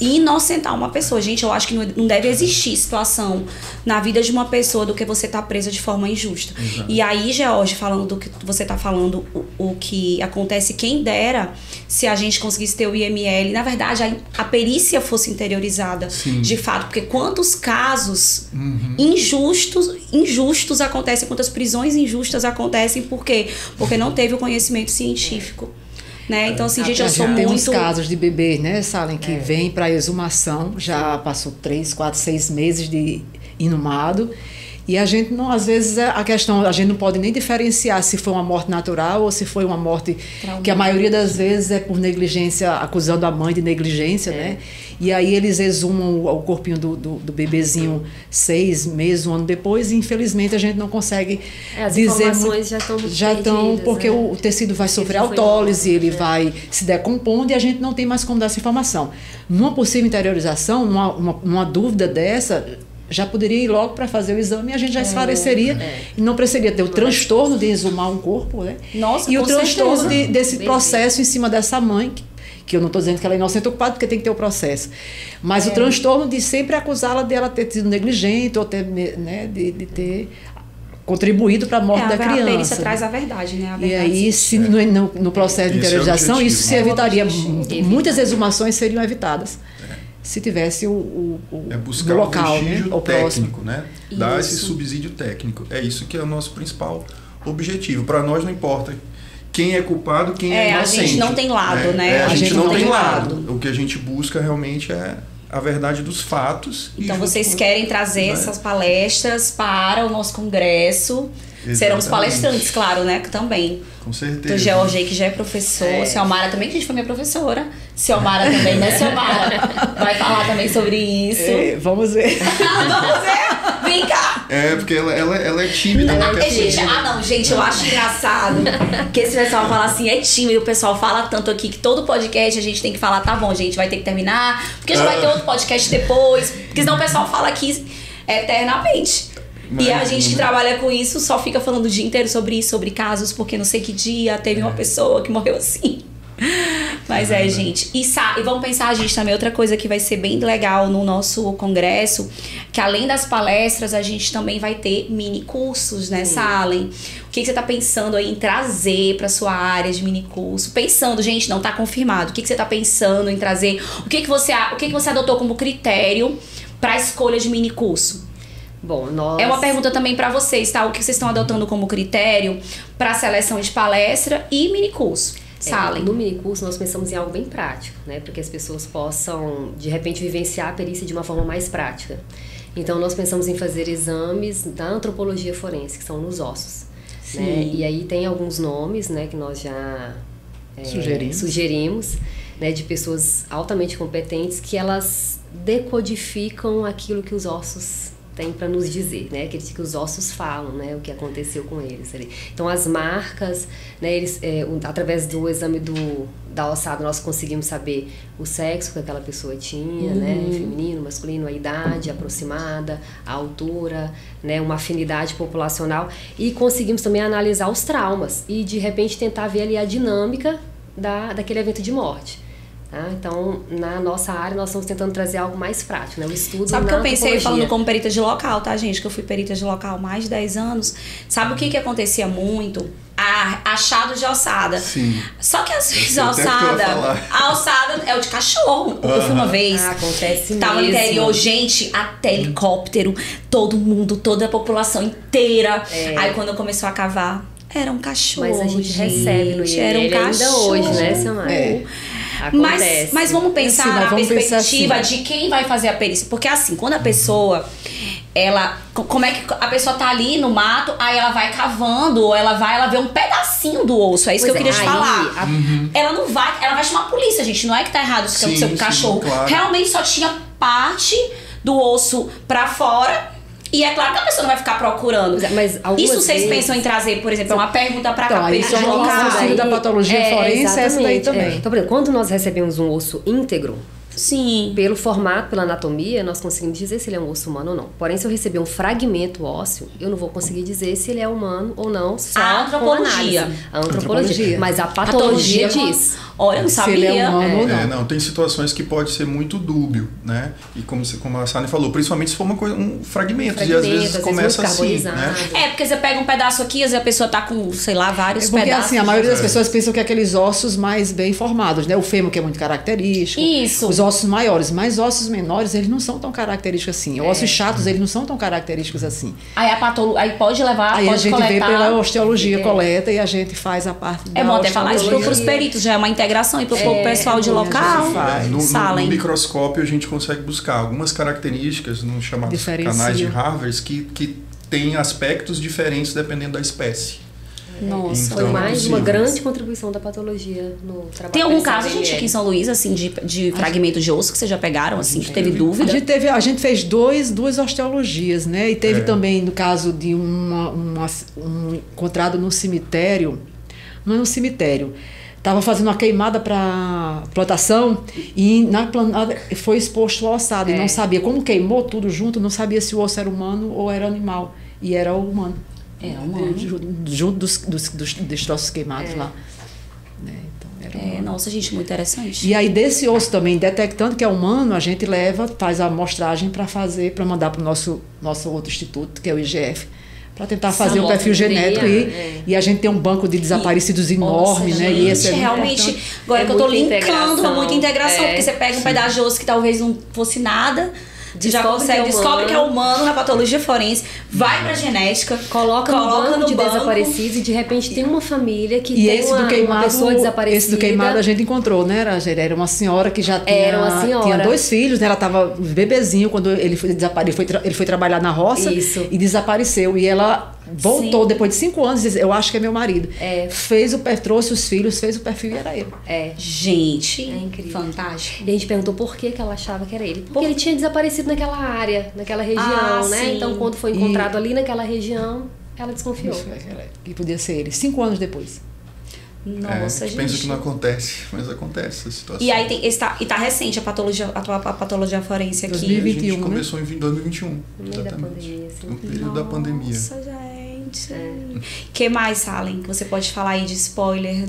inocentar uma pessoa. Gente, eu acho que não deve existir situação na vida de uma pessoa do que você tá presa de forma injusta. Exato. E aí, George, falando do que você tá falando, o que acontece, quem dera se a gente conseguisse ter o IML, na verdade, a perícia fosse interiorizada. Sim. De fato, porque quantos casos injustos acontecem, quantas prisões injustas acontecem, por quê? Porque não teve o conhecimento científico. Né? Então, assim, gente, eu sou muito... Tem uns casos de bebê, né, Salem, que vem para exumação, já passou 3, 4, 6 meses de inumado, e a gente não, às vezes, a gente não pode nem diferenciar se foi uma morte natural ou se foi uma morte que a maioria das vezes é por negligência, acusando a mãe de negligência, né? E aí eles exumam o corpinho do bebezinho 6 meses, 1 ano depois, e infelizmente a gente não consegue as dizer... informações já estão porque o tecido vai sofrer autólise, ele vai se decompondo e a gente não tem mais como dar essa informação. Numa possível interiorização, numa dúvida dessa, já poderia ir logo para fazer o exame e a gente já esclareceria e não precisaria ter o transtorno de exumar um corpo, né? Nossa, e o transtorno certeza. desse processo em cima dessa mãe, que eu não estou dizendo que ela é inocente ou culpada, porque tem que ter o processo. Mas o transtorno de sempre acusá-la dela ter sido negligente ou ter, né, de ter contribuído para a morte da criança. A perícia traz a verdade, né? A verdade, e aí, se no processo de interiorização, isso se evitaria. Muitas exumações seriam evitadas. Se tivesse o buscar local, o vestígio né? técnico, né? Dar esse subsídio técnico. É isso que é o nosso principal objetivo. Para nós não importa quem é culpado, quem é inocente. A gente não tem lado, né? A gente não tem lado. O que a gente busca realmente é a verdade dos fatos. Então vocês querem trazer essas palestras para o nosso congresso, Seremos palestrantes, claro, né? Também. Com certeza. Do George, que já é professor. Ciomara também, que a gente foi minha professora. Ciomara também, né, Ciomara? Vai falar também sobre isso. Vamos ver. Vamos ver! Vem cá! Porque ela é tímida. Gente, eu acho engraçado que esse pessoal fala assim, é tímido. O pessoal fala tanto aqui que todo podcast a gente tem que falar, tá bom, gente, vai ter que terminar, porque já vai ter outro podcast depois. Porque senão o pessoal fala aqui eternamente. E a gente que trabalha com isso só fica falando o dia inteiro sobre isso, sobre casos, porque não sei que dia teve uma pessoa que morreu assim. Mas gente. E vamos pensar, gente, também outra coisa que vai ser bem legal no nosso congresso, que além das palestras, a gente também vai ter mini cursos, né, Salen? O que você tá pensando aí em trazer pra sua área de mini curso? Pensando, gente, não tá confirmado. O que você tá pensando em trazer? O que você adotou como critério pra escolha de mini curso? Bom, É uma pergunta também para vocês, tá? O que vocês estão adotando como critério para seleção de palestra e minicurso? Salen. No minicurso nós pensamos em algo bem prático, né? Para que as pessoas possam, de repente, vivenciar a perícia de uma forma mais prática. Então, nós pensamos em fazer exames da antropologia forense, que são nos ossos. Né? E aí tem alguns nomes, né, que nós já sugerimos, né, de pessoas altamente competentes que elas decodificam aquilo que os ossos tem para nos dizer, né? Aqueles que os ossos falam, né? O que aconteceu com eles ali. Então, as marcas, né? Eles, através do exame da ossada, nós conseguimos saber o sexo que aquela pessoa tinha, né? Feminino, masculino, a idade aproximada, a altura, né? Uma afinidade populacional. E conseguimos também analisar os traumas e, de repente, tentar ver ali a dinâmica daquele evento de morte. Tá? Então, na nossa área, nós estamos tentando trazer algo mais prático, né? O estudo. Sabe o que eu pensei falando como perita de local, tá, gente? Que eu fui perita de local há mais de 10 anos. Sabe o que acontecia muito? Achado de ossada. Sim. Só que às vezes a ossada é o de cachorro. Eu fui uma vez. Acontece mesmo. Tava no interior, gente, até helicóptero, todo mundo, toda a população inteira. Aí quando começou a cavar, era um cachorro. Mas a gente recebe no IML era um cachorro. ainda hoje, né, Ciomara? Mas vamos pensar na perspectiva de quem vai fazer a perícia. Porque assim, quando a pessoa, como é que a pessoa tá ali no mato, aí ela vai cavando, ou ela vê um pedacinho do osso. É isso que eu queria te falar. Ela vai chamar a polícia, gente. Não é que tá errado isso que aconteceu com o cachorro. Claro. Realmente só tinha parte do osso pra fora. E é claro que a pessoa não vai ficar procurando. Mas isso vocês pensam em trazer, por exemplo, uma pergunta para cá. Isso é uma auxílio da patologia forense, essa daí também. Então, por exemplo, quando nós recebemos um osso íntegro, sim, pelo formato, pela anatomia, nós conseguimos dizer se ele é um osso humano ou não. Porém, se eu receber um fragmento ósseo, eu não vou conseguir dizer se ele é humano ou não, só a antropologia. A antropologia. Mas a patologia diz. Olha, eu não sabia. Se ele é humano ou não. Não, tem situações que pode ser muito dúbio, né? E como a Sani falou, principalmente se for um fragmento, e às vezes começa assim, né? Porque você pega um pedaço aqui, às vezes a pessoa tá com, sei lá, vários porque, pedaços. assim, a maioria das pessoas pensam que é aqueles ossos mais bem formados, né? O fêmur, que é muito característico. Isso. Os ossos maiores, mas ossos menores, eles não são tão característicos assim. Ossos chatos, eles não são tão característicos assim. Aí aí pode levar, aí pode a gente coletar. vê pela osteologia, coleta, e a gente faz a parte da bom até falar isso pros peritos, já é uma integração, e pro pessoal de local. No microscópio a gente consegue buscar algumas características, nos chamados canais de Harvard, que têm aspectos diferentes dependendo da espécie. Nossa, então, foi mais uma grande contribuição da patologia no trabalho. Tem algum caso, gente, aqui em São Luís, assim, de fragmento de osso que vocês já pegaram, assim, que teve dúvida? A gente fez duas osteologias, né? E teve também, no caso de um encontrado num cemitério, não é um cemitério, estava fazendo uma queimada para plantação e na plantada foi exposto o ossado e não sabia, como queimou tudo junto, não sabia se o osso era humano ou era animal. E era o humano. Era humano. Junto dos destroços queimados lá. Né? Então, era nossa, gente, muito interessante. E aí, desse osso também, detectando que é humano, a gente faz a amostragem para mandar para o nosso outro instituto, que é o IGF, para tentar fazer um perfil genético e a gente tem um banco de desaparecidos enorme, né? Gente, e esse realmente, agora que eu tô linkando com muita integração, porque você pega um pedaço de osso que talvez não fosse nada, você já descobre que é humano na patologia forense, vai pra genética, coloca no banco de desaparecidos e de repente tem uma família que tem uma pessoa desaparecida. Esse do queimado a gente encontrou, né, Rangel? Era uma senhora que já tinha 2 filhos, né? Ela tava bebezinho quando ele foi trabalhar na roça e desapareceu. E ela voltou Sim. depois de 5 anos e disse, eu acho que é meu marido. Trouxe os filhos, fez o perfil e era ele. Gente, É incrível. fantástico. E a gente perguntou por que ela achava que era ele. Porque ele tinha desaparecido naquela área, naquela região, né? sim. Então, quando foi encontrado ali naquela região, ela desconfiou. Que podia ser ele. 5 anos depois. Nossa, gente. Pensa que não acontece, mas acontece essa situação. E aí tá recente a patologia forense aqui. 2021, A gente começou em 2021. No meio da pandemia, assim. No período da pandemia. Nossa, gente. Que mais, Salen, que você pode falar aí de spoiler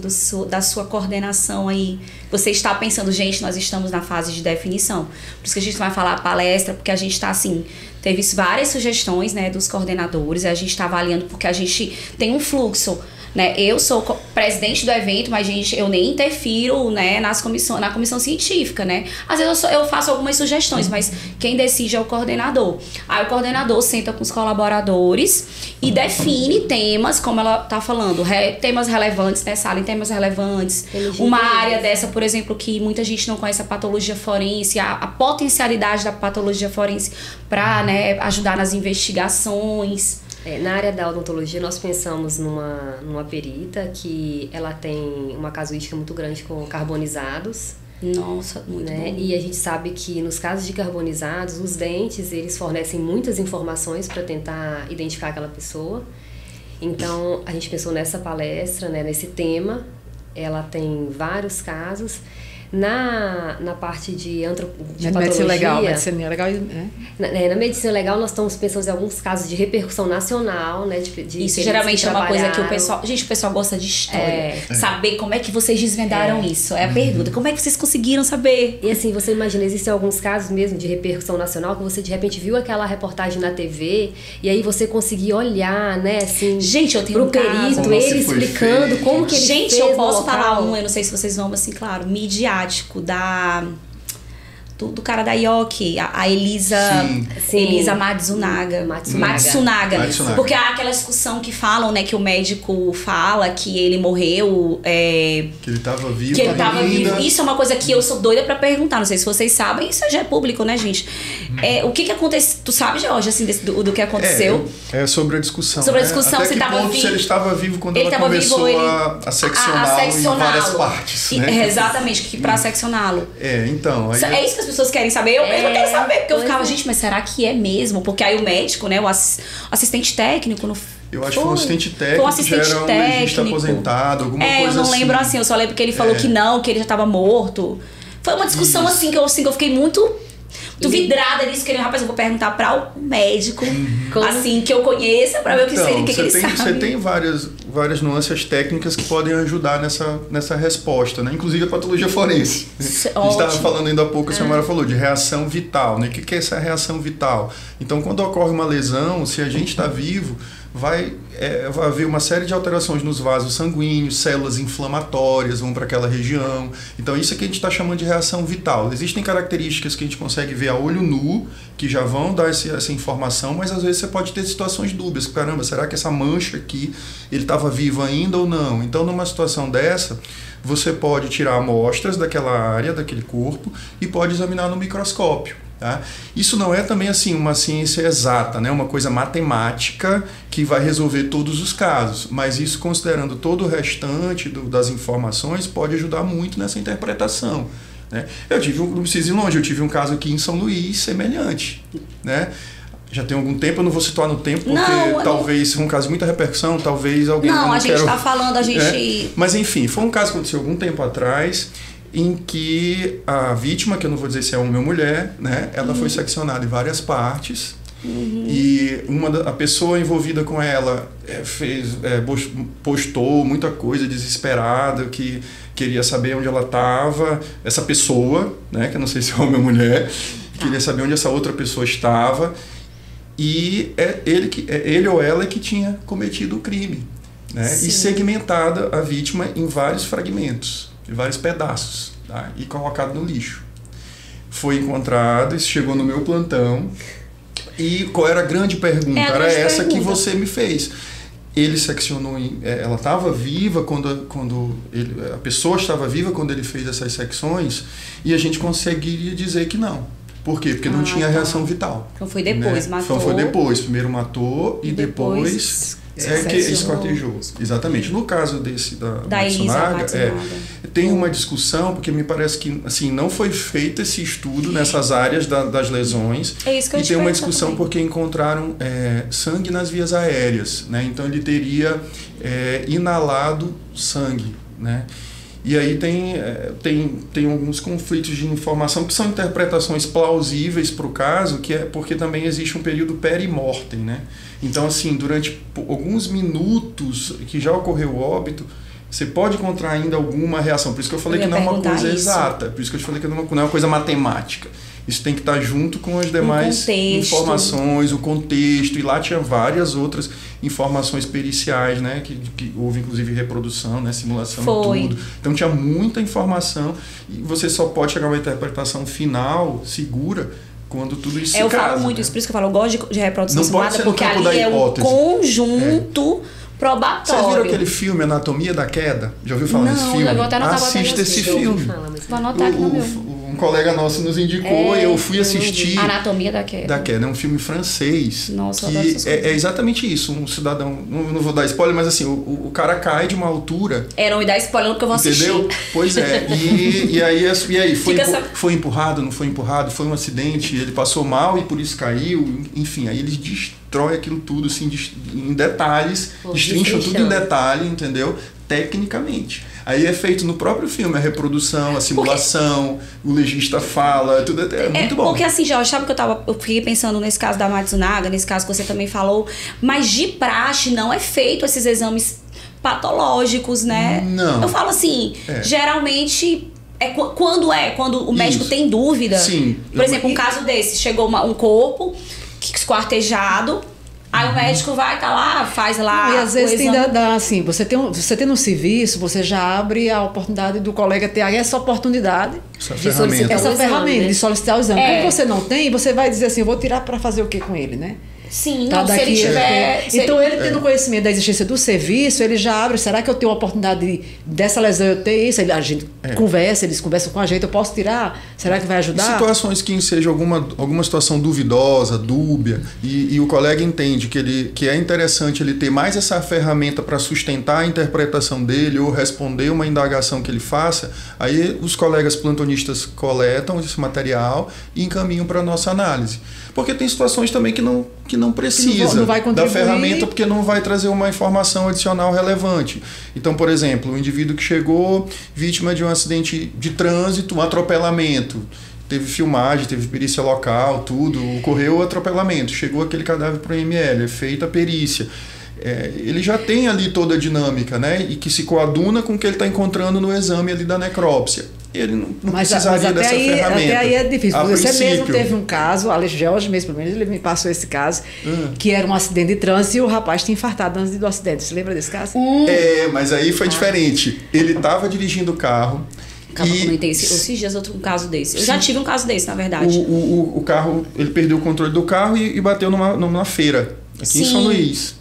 da sua coordenação aí? Você está pensando, gente, nós estamos na fase de definição. Por isso que a gente vai falar a palestra, porque a gente está assim, teve várias sugestões, né, dos coordenadores, a gente está avaliando porque a gente tem um fluxo, né? Eu sou presidente do evento, mas, gente, eu nem interfiro, né, na comissão científica, né? Às vezes eu faço algumas sugestões, mas quem decide é o coordenador. Aí o coordenador senta com os colaboradores e define temas, como ela tá falando, temas relevantes, né, Salen? Temas relevantes. Uma área dessa, por exemplo, que muita gente não conhece, a patologia forense, a potencialidade da patologia forense para, né, ajudar nas investigações. Na área da odontologia, nós pensamos numa perita que ela tem uma casuística muito grande com carbonizados. Nossa, muito bom. E a gente sabe que nos casos de carbonizados, os dentes, eles fornecem muitas informações para tentar identificar aquela pessoa. Então, a gente pensou nessa palestra, né, nesse tema. Ela tem vários casos. Na parte de patologia... Medicina legal, medicina legal, Na medicina legal, nós estamos pensando em alguns casos de repercussão nacional, né? De isso geralmente é uma coisa que o pessoal... Gente, o pessoal gosta de história. Saber como é que vocês desvendaram isso. É a pergunta. Como é que vocês conseguiram saber? E assim, você imagina, existem alguns casos mesmo de repercussão nacional que você de repente viu aquela reportagem na TV e aí você conseguia olhar, né, assim... Gente, eu tenho um caso. Perito, ele explicando como que ele fez. Gente, eu posso falar eu não sei se vocês vão, assim, claro, midiático do cara da IOC, a Elisa, Elisa Matsunaga. Porque há aquela discussão que falam, né, que o médico fala que ele morreu, que ele tava vivo. Que ele tava vivo. Isso é uma coisa que eu sou doida pra perguntar, não sei se vocês sabem, isso já é público, né, gente? O que aconteceu? Tu sabe, Jorge, assim, do que aconteceu? É sobre a discussão. Sobre a discussão, se tava vivo. Se ele estava vivo quando ela começou a seccioná-lo em várias partes. Né? Exatamente, que pra seccioná-lo. Então. Aí é isso que as pessoas querem saber. Eu mesmo quero saber, porque eu ficava, gente, mas será que é mesmo? Porque aí o médico, né, o assistente técnico, eu acho que foi um assistente técnico, já era um legista aposentado, alguma coisa assim. Eu não lembro assim, eu só lembro que ele falou que não, que ele já estava morto. Foi uma discussão assim que eu fiquei muito vidrada nisso, que rapaz, eu vou perguntar para o médico, assim, que eu conheça, para ver o que ele sabe. Você tem várias nuances técnicas que podem ajudar nessa resposta, né? Inclusive a patologia forense. A gente estava falando ainda há pouco, a senhora falou de reação vital, né? O que é essa reação vital? Então, quando ocorre uma lesão, se a gente está vivo, vai haver uma série de alterações nos vasos sanguíneos, células inflamatórias vão para aquela região. Então, isso é que a gente está chamando de reação vital. Existem características que a gente consegue ver a olho nu, que já vão dar essa informação, mas às vezes você pode ter situações dúbias. Caramba, será que essa mancha aqui, ele estava vivo ainda ou não? Então, numa situação dessa, você pode tirar amostras daquela área, daquele corpo, e pode examinar no microscópio. Tá? Isso não é também assim uma ciência exata, né? Uma coisa matemática que vai resolver todos os casos, mas isso, considerando todo o restante das informações, pode ajudar muito nessa interpretação, né? Não preciso ir longe, eu tive um caso aqui em São Luís semelhante, né? Já tem algum tempo, eu não vou situar no tempo, porque talvez seja um caso de muita repercussão, talvez alguém... Não, a gente está falando, a gente... Mas enfim, foi um caso que aconteceu algum tempo atrás, em que a vítima, que eu não vou dizer se é homem ou mulher, né, ela foi seccionada em várias partes, e a pessoa envolvida com ela postou muita coisa desesperada, que queria saber onde ela estava, essa pessoa, né, que eu não sei se é homem ou mulher, queria saber onde essa outra pessoa estava, e ele ou ela que tinha cometido o crime, né, e segmentada a vítima em vários fragmentos, de vários pedaços, tá? E colocado no lixo. Foi encontrado, isso chegou no meu plantão. E qual era a grande pergunta? Era essa que você me fez. Ele seccionou, ela estava viva a pessoa estava viva quando ele fez essas secções, e a gente conseguiria dizer que não. Por quê? Porque não tinha reação vital. Então foi depois, né? matou. Foi depois. Primeiro matou e depois que esquartejou. Exatamente. No caso desse da Matsunaga, tem uma discussão, porque me parece que assim, não foi feito esse estudo nessas áreas das lesões. É isso que eu e tem uma discussão também. Porque encontraram sangue nas vias aéreas, né? Então ele teria inalado sangue, né? E aí tem alguns conflitos de informação que são interpretações plausíveis para o caso, que é porque também existe um período perimortem, né? Então, assim, durante alguns minutos que já ocorreu o óbito, você pode encontrar ainda alguma reação. Por isso que eu falei que não é uma coisa exata, por isso que eu te falei que não é uma coisa matemática. Isso tem que estar junto com as demais informações, o contexto, e lá tinha várias outras informações periciais, né? Que houve inclusive reprodução, né? Simulação, tudo. Então tinha muita informação e você só pode chegar a uma interpretação final, segura, quando tudo isso se casa. Eu falo muito isso, por isso que eu falo, eu gosto de reprodução simulada, porque ali é um conjunto probatório. Vocês viram aquele filme Anatomia da Queda? Já ouviu falar nesse filme? Eu vou até anotar. Assista esse filme. Vou anotar aqui no meu. Um colega nosso nos indicou e eu fui assistir. Anatomia da Queda. É um filme francês. Nossa, que é exatamente isso. Um cidadão, não vou dar spoiler, mas assim, o cara cai de uma altura. Não me dá spoiler porque eu vou assistir. Entendeu? Pois é. E aí foi empurrado, não foi empurrado, foi um acidente, ele passou mal e por isso caiu. Enfim, aí eles destrói aquilo tudo assim, em detalhes, destrincham tudo em detalhe, entendeu? Tecnicamente. Aí é feito no próprio filme, a reprodução, a simulação, o legista fala, tudo muito bom. Porque assim, já sabe que eu fiquei pensando nesse caso da Matsunaga, nesse caso que você também falou, mas de praxe não é feito esses exames patológicos, né? Não. Eu falo assim, geralmente quando o médico tem dúvida. Sim. Por exemplo, um caso desse, chegou um corpo esquartejado. Aí o médico vai, lá, faz lá. E às vezes ainda dá assim, você tem no serviço, você já abre a oportunidade do colega ter essa oportunidade de solicitar de solicitar o exame. Quando você não tem, você vai dizer assim, eu vou tirar para fazer o que com ele, né? Sim, se ele tiver... Então, ele tendo conhecimento da existência do serviço, ele já abre, será que eu tenho a oportunidade dessa lesão, eu tenho isso? A gente conversa, eles conversam com a gente, eu posso tirar? Será que vai ajudar? Em situações que seja alguma situação duvidosa, dúbia, e o colega entende que é interessante ele ter mais essa ferramenta para sustentar a interpretação dele ou responder uma indagação que ele faça, aí os colegas plantonistas coletam esse material e encaminham para a nossa análise. Porque tem situações também que não precisa não vai da ferramenta porque não vai trazer uma informação adicional relevante. Então, por exemplo, um indivíduo que chegou vítima de um acidente de trânsito, um atropelamento, teve filmagem, teve perícia local, tudo, ocorreu o atropelamento, chegou aquele cadáver para o IML, é feita a perícia. Ele já tem ali toda a dinâmica, né? E que se coaduna com o que ele está encontrando no exame ali da necrópsia. Ele não precisaria dessa ferramenta. Até aí é difícil. Você mesmo teve um caso, Alex George mesmo, pelo menos ele me passou esse caso, que era um acidente de trânsito e o rapaz tinha infartado antes do acidente. Você lembra desse caso? Mas aí foi diferente. Ele estava dirigindo o carro. Comentei esses dias um caso desse. Eu já tive um caso desse, na verdade. O carro, ele perdeu o controle do carro e bateu numa feira, aqui em São Luís.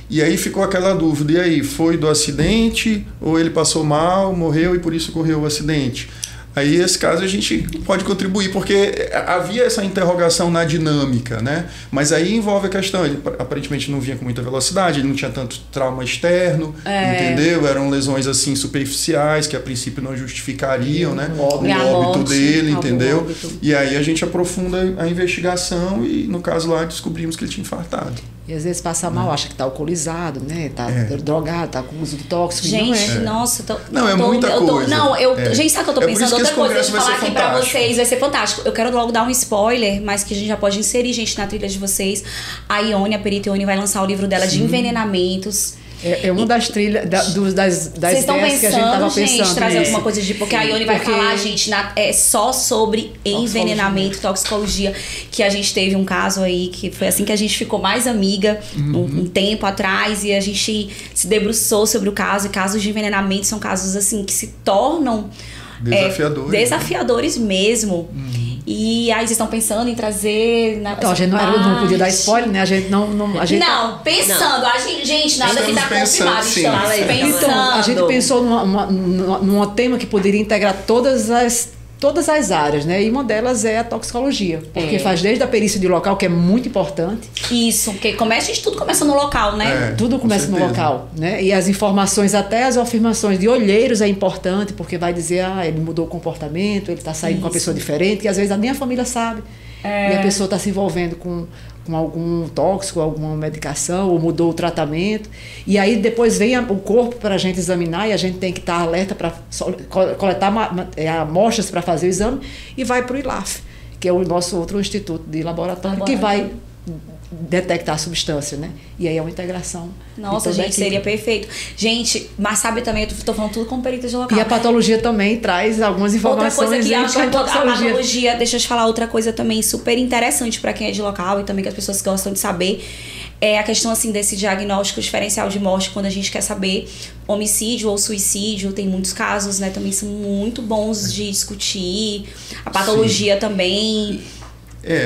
E aí ficou aquela dúvida, e aí, foi do acidente ou ele passou mal, morreu e por isso ocorreu o acidente? Aí, esse caso, a gente pode contribuir, porque havia essa interrogação na dinâmica, né? Mas aí envolve a questão, ele aparentemente não vinha com muita velocidade, ele não tinha tanto trauma externo, entendeu? Eram lesões, assim, superficiais, que a princípio não justificariam, né? O óbito dele, entendeu? E aí a gente aprofunda a investigação e, no caso lá, descobrimos que ele tinha infartado. E às vezes passa mal, acha que está alcoolizado, né? Tá drogado, está com uso de tóxico. Gente, nossa, muita coisa. Gente, sabe o que eu tô pensando? Outra coisa de falar aqui pra vocês, vai ser fantástico. Eu quero logo dar um spoiler, mas que a gente já pode inserir, gente, na trilha de vocês. A Ione, a perita Ione, vai lançar o livro dela de envenenamentos. É uma das trilhas, das ideias que a gente estava pensando. Trazer alguma coisa porque a Ione vai falar, gente, só sobre envenenamento, toxicologia, que a gente teve um caso aí, que foi assim que a gente ficou mais amiga um tempo atrás, e a gente se debruçou sobre o caso, e casos de envenenamento são casos assim que se tornam desafiadores mesmo. E aí vocês estão pensando em trazer... Então, a gente não podia dar spoiler, né? A gente não... pensando. A gente, nada que tá confirmado. Então, a gente pensou num tema que poderia integrar todas as todas as áreas, né? E uma delas é a toxicologia, porque faz desde a perícia de local, que é muito importante. Isso, porque tudo começa no local, né? Tudo começa no local, né? E as informações, até as afirmações de olheiros é importante, porque vai dizer, ele mudou o comportamento, ele está saindo com uma pessoa diferente, e às vezes nem a família sabe. E a pessoa está se envolvendo com algum tóxico, alguma medicação, ou mudou o tratamento. E aí depois vem o corpo para a gente examinar, e a gente tem que estar alerta para coletar amostras para fazer o exame, e vai para o ILAF, que é o nosso outro instituto de laboratório, que vai detectar a substância, né? E aí é uma integração. Nossa, gente, seria perfeito. Gente, mas sabe também, eu tô falando tudo com perita de local. E a patologia também traz algumas informações. Outra coisa que acho que a patologia, deixa eu te falar outra coisa também super interessante para quem é de local e também que as pessoas gostam de saber, é a questão assim desse diagnóstico diferencial de morte, quando a gente quer saber homicídio ou suicídio, tem muitos casos, né? Também são muito bons de discutir. A patologia também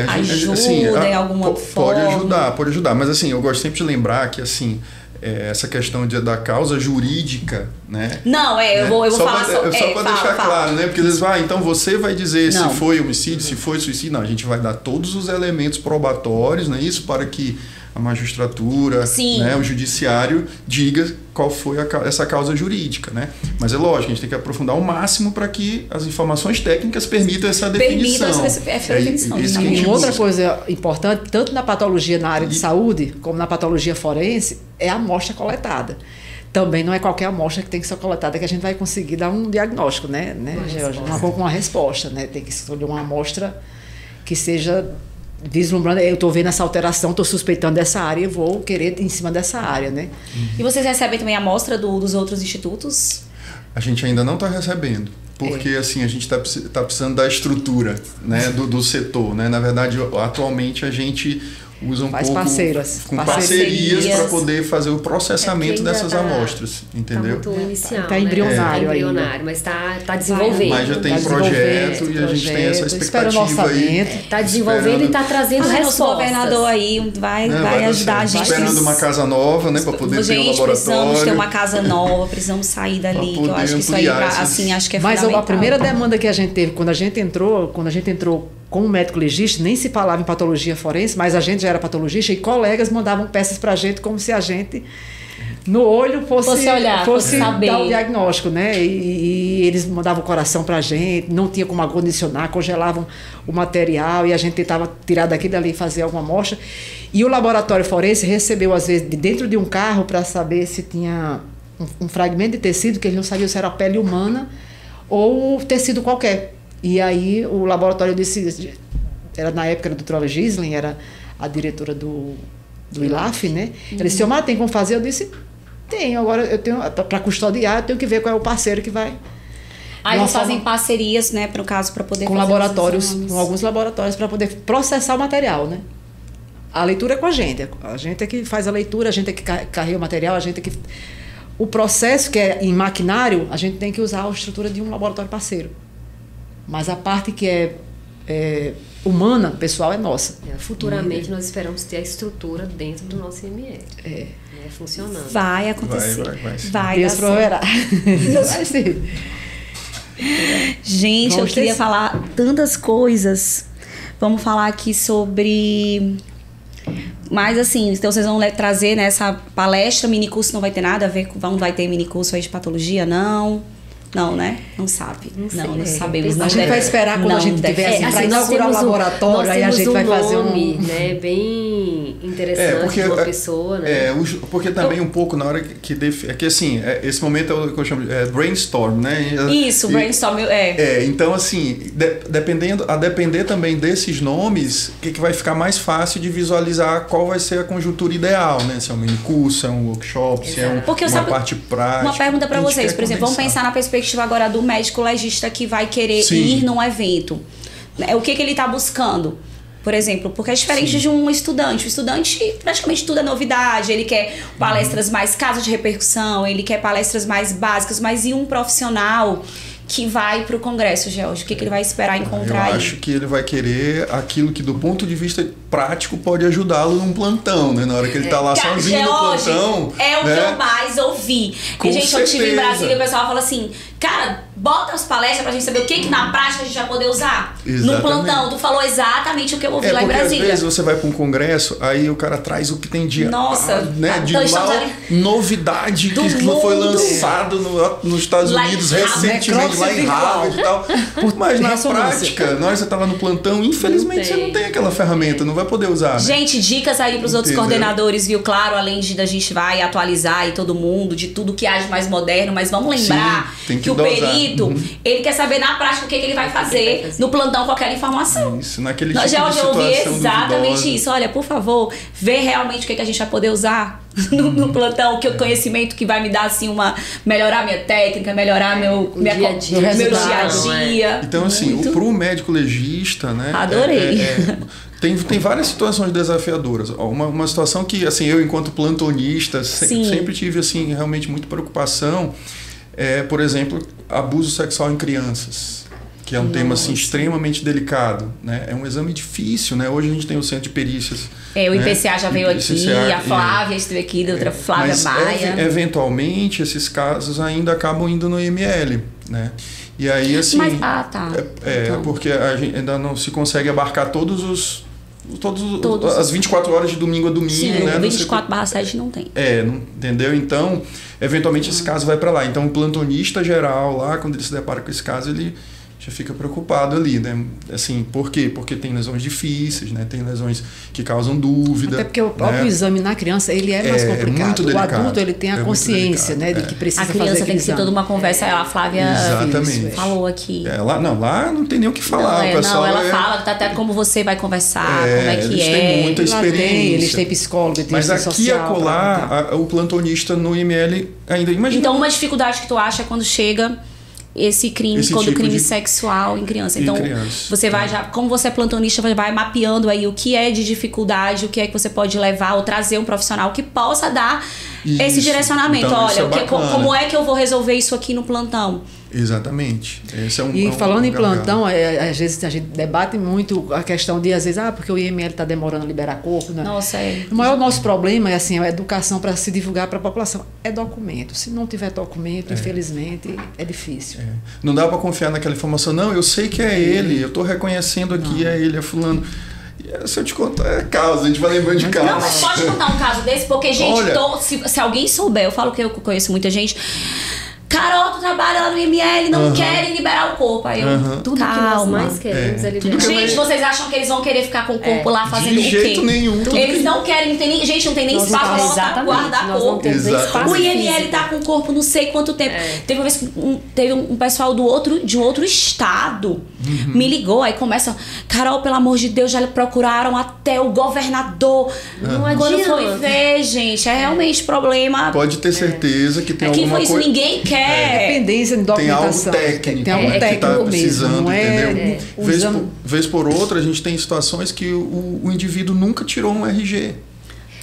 ajuda em alguma forma. Pode ajudar, mas assim, eu gosto sempre de lembrar que assim, essa questão da causa jurídica, né? Não, eu vou falar só para deixar claro, né? Porque às vezes então você vai dizer se foi homicídio, se foi suicídio. Não, a gente vai dar todos os elementos probatórios, né? Isso para que a magistratura, né, o judiciário diga qual foi essa causa jurídica, né? Mas é lógico, a gente tem que aprofundar ao máximo para que as informações técnicas permitam essa definição. E outra coisa importante, tanto na patologia na área de saúde, como na patologia forense, é a amostra coletada. Também não é qualquer amostra que tem que ser coletada que a gente vai conseguir dar um diagnóstico, né, Georgia? Uma resposta, né? Tem que escolher uma amostra que seja vislumbrando, eu estou vendo essa alteração, estou suspeitando dessa área, eu vou querer em cima dessa área, né? E vocês recebem também a amostra dos outros institutos? A gente ainda não está recebendo, porque assim, a gente tá precisando da estrutura, né, do setor, né? Na verdade, atualmente a gente usa parcerias para poder fazer o processamento dessas amostras, entendeu? Está muito inicial, tá embrionário, mas está desenvolvendo. Mas já tem projeto e a gente tem essa expectativa aí. Está desenvolvendo e está trazendo respostas. O governador aí vai ajudar a gente. Esperando uma casa nova, né, para poder ter um laboratório. Precisamos ter uma casa nova, precisamos sair dali, que eu acho que isso aí, assim, acho que é fundamental. Mas a primeira demanda que a gente teve quando a gente entrou como médico legista, nem se falava em patologia forense, mas a gente já era patologista e colegas mandavam peças para a gente como se a gente, no olho, fosse saber. Dar o diagnóstico, né? E eles mandavam o coração para a gente, não tinha como acondicionar, congelavam o material e a gente tentava tirar daqui e dali e fazer alguma amostra. E o laboratório forense recebeu, às vezes, de dentro de um carro para saber se tinha um fragmento de tecido, que eles não sabiam se era a pele humana ou tecido qualquer. E aí o laboratório disse, era na época a doutora Gislen, era a diretora do ILAF, né? Ela disse, tem como fazer? Eu disse, tenho, agora eu tenho, para custodiar, eu tenho que ver qual é o parceiro que vai. Aí eles fazem parcerias, né, para o caso, para poder com fazer laboratórios, com alguns laboratórios, para poder processar o material, né? A leitura é com a gente é que faz a leitura, a gente é que carrega o material, a gente é que... O processo que é em maquinário, a gente tem que usar a estrutura de um laboratório parceiro. Mas a parte que é humana, pessoal, é nossa. Futuramente nós esperamos ter a estrutura dentro do nosso IML. Funcionando. Vai acontecer. Vai Deus proverá. Vai ser. Gente, eu queria falar tantas coisas. Vamos falar aqui sobre... Mas assim, então vocês vão trazer nessa palestra, minicurso não vai ter nada a ver com... Não vai ter minicurso aí de patologia, não? Não, né? Não sabe. Não sabemos. A gente vai esperar quando a gente tiver para inaugurar o laboratório, aí a gente vai fazer nome, né, bem interessante de uma pessoa, né? Porque também um pouco na hora que assim, esse momento é o que eu chamo de brainstorm, né? Isso, brainstorm então assim, depender também desses nomes, que vai ficar mais fácil de visualizar qual vai ser a conjuntura ideal, né? Se é um minicurso, se é um workshop, se é uma parte prática. Uma pergunta para vocês, por exemplo, vamos pensar na perspectiva agora do médico legista que vai querer ir num evento. O que ele está buscando? Por exemplo, porque é diferente de um estudante. O estudante praticamente tudo é novidade. Ele quer palestras mais casos de repercussão, ele quer palestras mais básicas, mas e um profissional que vai para o congresso, George? O que ele vai esperar encontrar aí? Eu acho que ele vai querer aquilo que, do ponto de vista prático, pode ajudá-lo num plantão, né? Na hora que ele está lá sozinho no plantão. É o que eu mais ouvi. Com gente, certeza. Eu tive em Brasília e o pessoal fala assim, cara, bota as palestras pra gente saber o que na prática a gente vai poder usar. Exatamente. No plantão, tu falou exatamente o que eu ouvi lá em Brasília. Porque às vezes você vai para um congresso, aí o cara traz o que tem de, Nossa, de então novidade que não foi lançado nos Estados Unidos recentemente, lá em Harvard e tal. Mas na prática, na hora que você tá lá no plantão, infelizmente você não tem aquela ferramenta, não vai poder usar. Né? Gente, dicas aí pros outros coordenadores, viu? Claro, além da gente vai atualizar e todo mundo, de tudo que há de mais moderno, mas vamos lembrar que o perito, ele quer saber na prática o que ele vai fazer no plantão com aquela informação. Isso, naquele tipo de já situação ouvi exatamente duvidosa. isso. Olha, por favor, vê realmente o que a gente vai poder usar no plantão, que o conhecimento que vai me dar assim melhorar minha técnica, melhorar meu dia a dia. Então assim, pro médico legista, né? Adorei. Tem várias situações desafiadoras. Uma situação que, assim, eu enquanto plantonista sempre tive, assim, realmente muita preocupação por exemplo, abuso sexual em crianças, que é um tema, assim, extremamente delicado, né? É um exame difícil, né? Hoje a gente tem o Centro de Perícias. O IPCA já veio aqui, a Flávia esteve aqui, a doutora Flávia Maia. Eventualmente, esses casos ainda acabam indo no IML, né? E aí, assim... então. Porque a gente ainda não se consegue abarcar todos as 24 horas de domingo a domingo, sim, né? 24/7 não tem. Não, entendeu? Então, eventualmente esse caso vai para lá. Então, o plantonista geral lá, quando ele se depara com esse caso, ele já fica preocupado ali, né? Assim, por quê? Porque tem lesões difíceis, né? Tem lesões que causam dúvida. Até porque o próprio exame na criança, ele é mais complicado. É muito delicado. O adulto, ele tem a consciência, né? De que precisa fazer aquele exame. A criança tem que ser toda uma conversa. A Flávia falou aqui. Lá não tem nem o que falar. Ela fala até como você vai conversar, como é que eles têm muita experiência. Eles têm psicólogo, tem mas aqui e acolá, o plantonista no IML ainda imagina. Então, uma dificuldade que tu acha quando chega esse crime sexual em criança. Então, você vai como você é plantonista, vai mapeando aí o que é de dificuldade, o que é que você pode levar ou trazer um profissional que possa dar esse direcionamento. Então, olha, como é que eu vou resolver isso aqui no plantão? Exatamente. Esse falando em plantão, às vezes a gente debate muito a questão de, às vezes, porque o IML está demorando a liberar corpo. Né? Nossa, O maior nosso problema é assim, a educação para se divulgar para a população. É documento. Se não tiver documento, infelizmente, é difícil. Não dá para confiar naquela informação. Não, eu sei que é ele, eu estou reconhecendo aqui, é ele, é fulano. Se eu te contar, é caso, a gente vai lembrando de caso. Não, mas pode contar um caso desse, porque, gente, se alguém souber, eu falo que eu conheço muita gente... Carol, tu trabalha lá no IML, não querem liberar o corpo. Aí tudo que nós mais queremos é liberar. Gente, vocês acham que eles vão querer ficar com o corpo lá fazendo o quê? De jeito nenhum. Eles não querem, gente, não tem nem espaço pra guardar corpo. O IML tá com o corpo não sei quanto tempo. Teve uma vez que teve um pessoal de um outro estado me ligou, aí começa, Carol, pelo amor de Deus, já procuraram até o governador. Não Quando adianta. foi ver, gente, é realmente problema. Pode ter certeza que tem alguma coisa. Foi isso, ninguém quer. Dependência de documentação. Tem algo técnico que tá precisando, não entendeu? Vez por outra, a gente tem situações que o indivíduo nunca tirou um RG.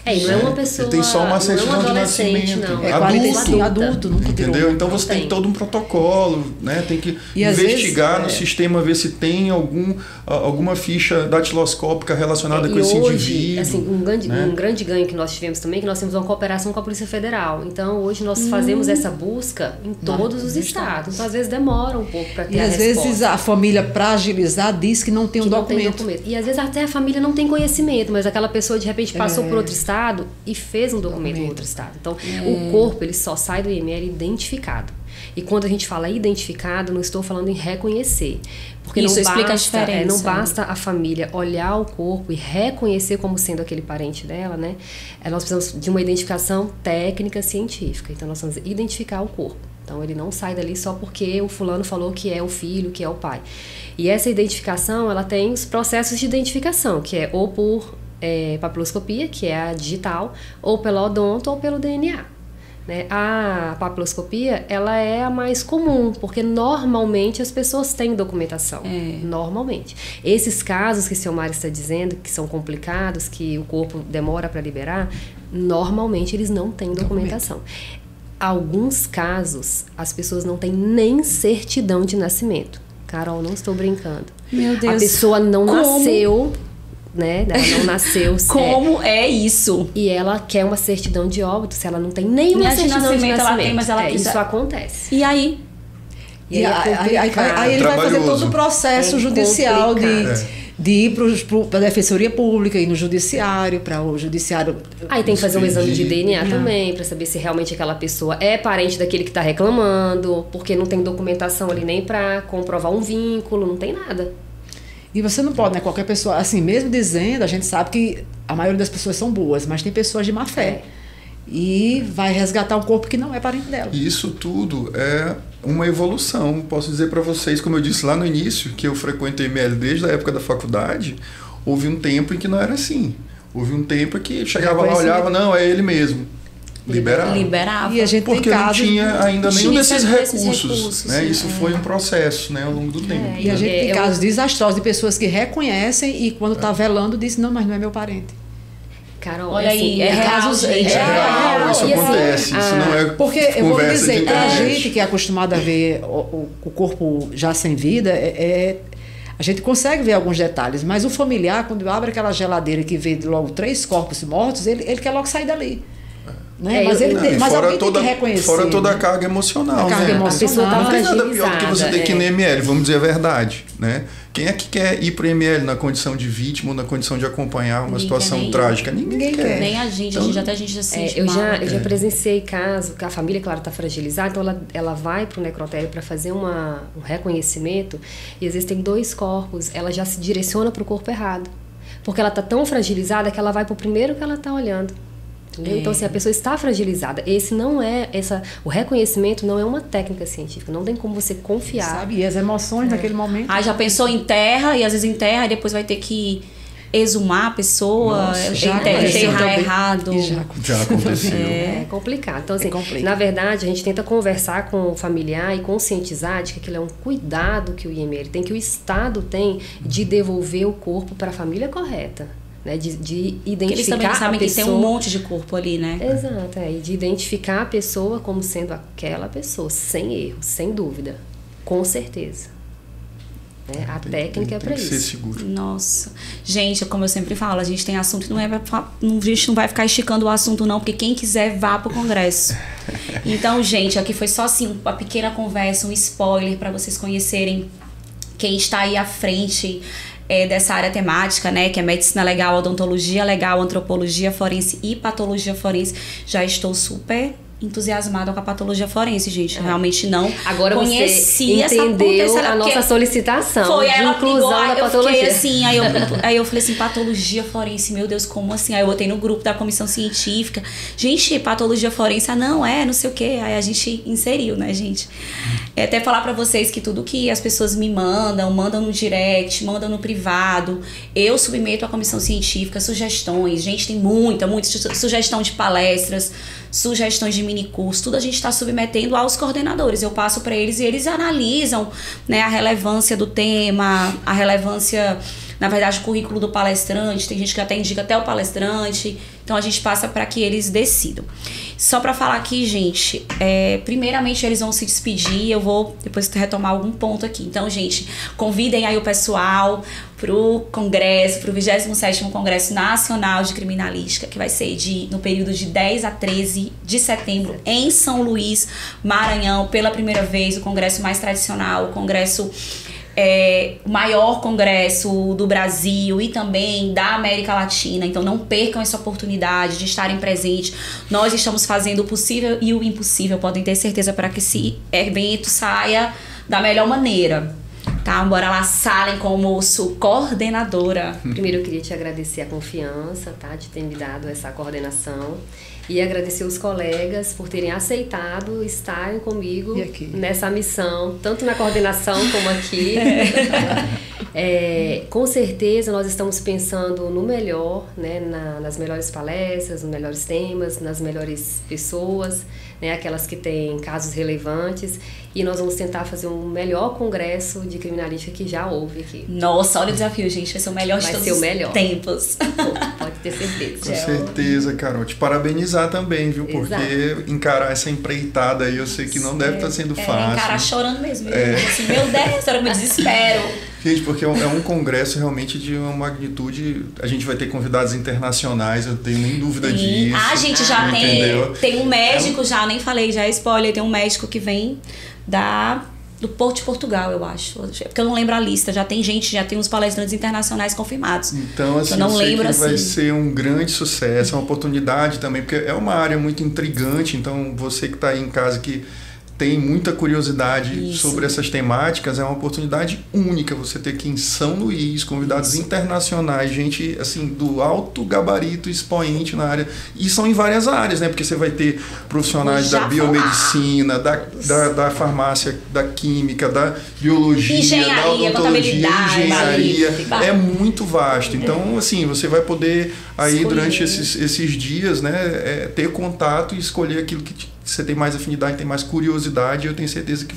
Não é uma pessoa. Ele tem só uma certidão de nascimento. Não. É adulto, nunca tirou. Entendeu? Então você tem todo um protocolo, né? Tem que investigar no sistema, ver se tem alguma ficha datiloscópica relacionada com esse indivíduo. Assim, um grande ganho que nós tivemos também, que nós temos uma cooperação com a Polícia Federal. Então, hoje nós fazemos essa busca em todos os estados. Então, às vezes demora um pouco para ter a resposta. E às vezes a família, para agilizar, diz que não tem um documento. E às vezes até a família não tem conhecimento, mas aquela pessoa de repente passou por outro estado e fez um documento em outro estado. Então, o corpo, ele só sai do IML identificado. E quando a gente fala identificado, não estou falando em reconhecer. Porque isso explica a diferença. Não basta a família olhar o corpo e reconhecer como sendo aquele parente dela, né? Nós precisamos de uma identificação técnica científica. Então, nós vamos identificar o corpo. Então, ele não sai dali só porque o fulano falou que é o filho, que é o pai. E essa identificação, ela tem os processos de identificação, que é ou por papiloscopia, que é a digital, ou pela odonto ou pelo DNA. Né? A papiloscopia, ela é a mais comum, porque normalmente as pessoas têm documentação. Normalmente. Esses casos que o seu Mário está dizendo, que são complicados, que o corpo demora para liberar, normalmente eles não têm documentação. Alguns casos, as pessoas não têm nem certidão de nascimento. Carol, não estou brincando. Meu Deus. A pessoa não nasceu... Né? Ela não nasceu. Como é isso? E ela quer uma certidão de óbito, se ela não tem nenhuma certidão de nascimento. Ela tem, mas ela isso acontece. E aí? E aí ele vai fazer todo o processo judicial de ir para a Defensoria Pública, ir no Judiciário, para o Judiciário... Aí tem que fazer um exame de DNA também, para saber se realmente aquela pessoa é parente daquele que está reclamando, porque não tem documentação ali nem para comprovar um vínculo, não tem nada. E você não pode, né? Qualquer pessoa, assim, mesmo dizendo, a gente sabe que a maioria das pessoas são boas, mas tem pessoas de má fé. E vai resgatar um corpo que não é parente dela. E isso tudo é uma evolução. Posso dizer para vocês, como eu disse lá no início, que eu frequento IML desde a época da faculdade, houve um tempo em que não era assim. Houve um tempo que chegava lá, olhava, não, é ele mesmo. Liberava. E a gente porque não tinha ainda nenhum desses recursos, né? Sim, isso foi um processo, né, ao longo do tempo. E a gente tem casos desastrosos de pessoas que reconhecem e quando está velando dizem, não, mas não é meu parente. Carol, olha aí, é casos real, gente. É real, isso acontece, isso não é porque eu vou dizer, a gente gente que é acostumado a ver o corpo já sem vida, a gente consegue ver alguns detalhes, mas o familiar, quando abre aquela geladeira que vê logo 3 corpos mortos, ele quer logo sair dali. Né? Mas alguém tem que reconhecer. Fora toda a carga emocional. A carga emocional. A pessoa tá não tem nada pior do que você ter que ir no IML, vamos dizer a verdade. Né? Quem é que quer ir para o IML na condição de vítima ou na condição de acompanhar uma situação trágica? Ninguém quer. Nem a gente, então, até a gente já se sente eu mal. já presenciei caso que a família, claro, está fragilizada, então ela vai para o necrotério para fazer um reconhecimento e às vezes tem 2 corpos, ela já se direciona para o corpo errado. Porque ela está tão fragilizada que ela vai para o primeiro que ela está olhando. Então, assim, a pessoa está fragilizada. O reconhecimento não é uma técnica científica. Não tem como você confiar. Sabe? E as emoções naquele momento. Já pensou em terra, e às vezes enterra, e depois vai ter que exumar a pessoa, enterrar errado. Já aconteceu. É complicado. Então, assim, na verdade, a gente tenta conversar com o familiar e conscientizar de que aquilo é um cuidado que o IML tem, que o Estado tem de devolver o corpo para a família correta. Né, de identificar eles também sabem a pessoa, que tem um monte de corpo ali, né? Exato, e de identificar a pessoa como sendo aquela pessoa, sem erro, sem dúvida, com certeza. Né? A técnica é para isso. Ser seguro. Nossa. Gente, como eu sempre falo, a gente tem assunto, a gente não vai ficar esticando o assunto não, porque quem quiser vá pro congresso. Então, gente, aqui foi só assim, uma pequena conversa, um spoiler para vocês conhecerem quem está aí à frente dessa área temática, né, que é medicina legal, odontologia legal, antropologia forense e patologia forense. Já estou super entusiasmada com a patologia forense, gente. Realmente não Agora conhecia você entendeu a nossa solicitação foi, de ela inclusão ligou, da patologia. Eu fiquei assim, aí eu falei assim, patologia forense, meu Deus, como assim? Aí eu botei no grupo da comissão científica. Gente, patologia forense, não sei o quê. Aí a gente inseriu, né, gente? Até falar pra vocês que tudo que as pessoas me mandam no direct, mandam no privado, eu submeto à comissão científica sugestões. Gente, tem muita sugestão de palestras, sugestões de minicurso, tudo a gente está submetendo aos coordenadores. Eu passo para eles e eles analisam, né, a relevância do tema, a relevância, na verdade, o currículo do palestrante. Tem gente que até indica até o palestrante. Então a gente passa para que eles decidam. Só para falar aqui, gente, primeiramente eles vão se despedir, eu vou depois retomar algum ponto aqui. Então, gente, convidem aí o pessoal pro congresso, pro 27º Congresso Nacional de Criminalística, que vai ser no período de 10 a 13 de setembro, em São Luís, Maranhão, pela primeira vez, o congresso mais tradicional, o congresso... o maior congresso do Brasil e também da América Latina. Então não percam essa oportunidade de estarem presentes. Nós estamos fazendo o possível e o impossível, podem ter certeza, para que esse evento saia da melhor maneira. Tá? Bora lá, Salem como sua coordenadora. Primeiro eu queria te agradecer a confiança, tá, de ter me dado essa coordenação. E agradecer os colegas por terem aceitado estarem comigo nessa missão, tanto na coordenação como aqui. Com certeza nós estamos pensando no melhor, né, nas melhores palestras, nos melhores temas, nas melhores pessoas, né, aquelas que têm casos relevantes. E nós vamos tentar fazer um melhor congresso de criminalística que já houve aqui. Nossa, olha o desafio, gente. Vai ser o melhor de todos os tempos. Pode ter certeza. Com certeza, Carol. Te parabenizar também, viu? Porque encarar essa empreitada aí, eu sei que não deve estar sendo fácil. Encarar chorando mesmo. Assim, meu Deus, era meu desespero. Gente, porque é um congresso realmente de uma magnitude. A gente vai ter convidados internacionais, eu não tenho nem dúvida disso. A gente já tem um médico, já nem falei, já é spoiler, tem um médico que vem da do Porto de Portugal, eu acho. Porque eu não lembro a lista. Já tem uns palestrantes internacionais confirmados. Então, assim, eu não lembro, que assim, vai ser um grande sucesso, é uma oportunidade também, porque é uma área muito intrigante. Então, você que está aí em casa que tem muita curiosidade sobre essas temáticas, é uma oportunidade única você ter aqui em São Luís convidados internacionais, gente assim do alto gabarito, expoente na área, e são em várias áreas, né? Porque você vai ter profissionais da biomedicina, da farmácia, da química, da biologia, da odontologia, engenharia, é muito vasto. Então, assim, você vai poder aí durante esses dias, né, ter contato e escolher aquilo que você tem mais afinidade, tem mais curiosidade, eu tenho certeza que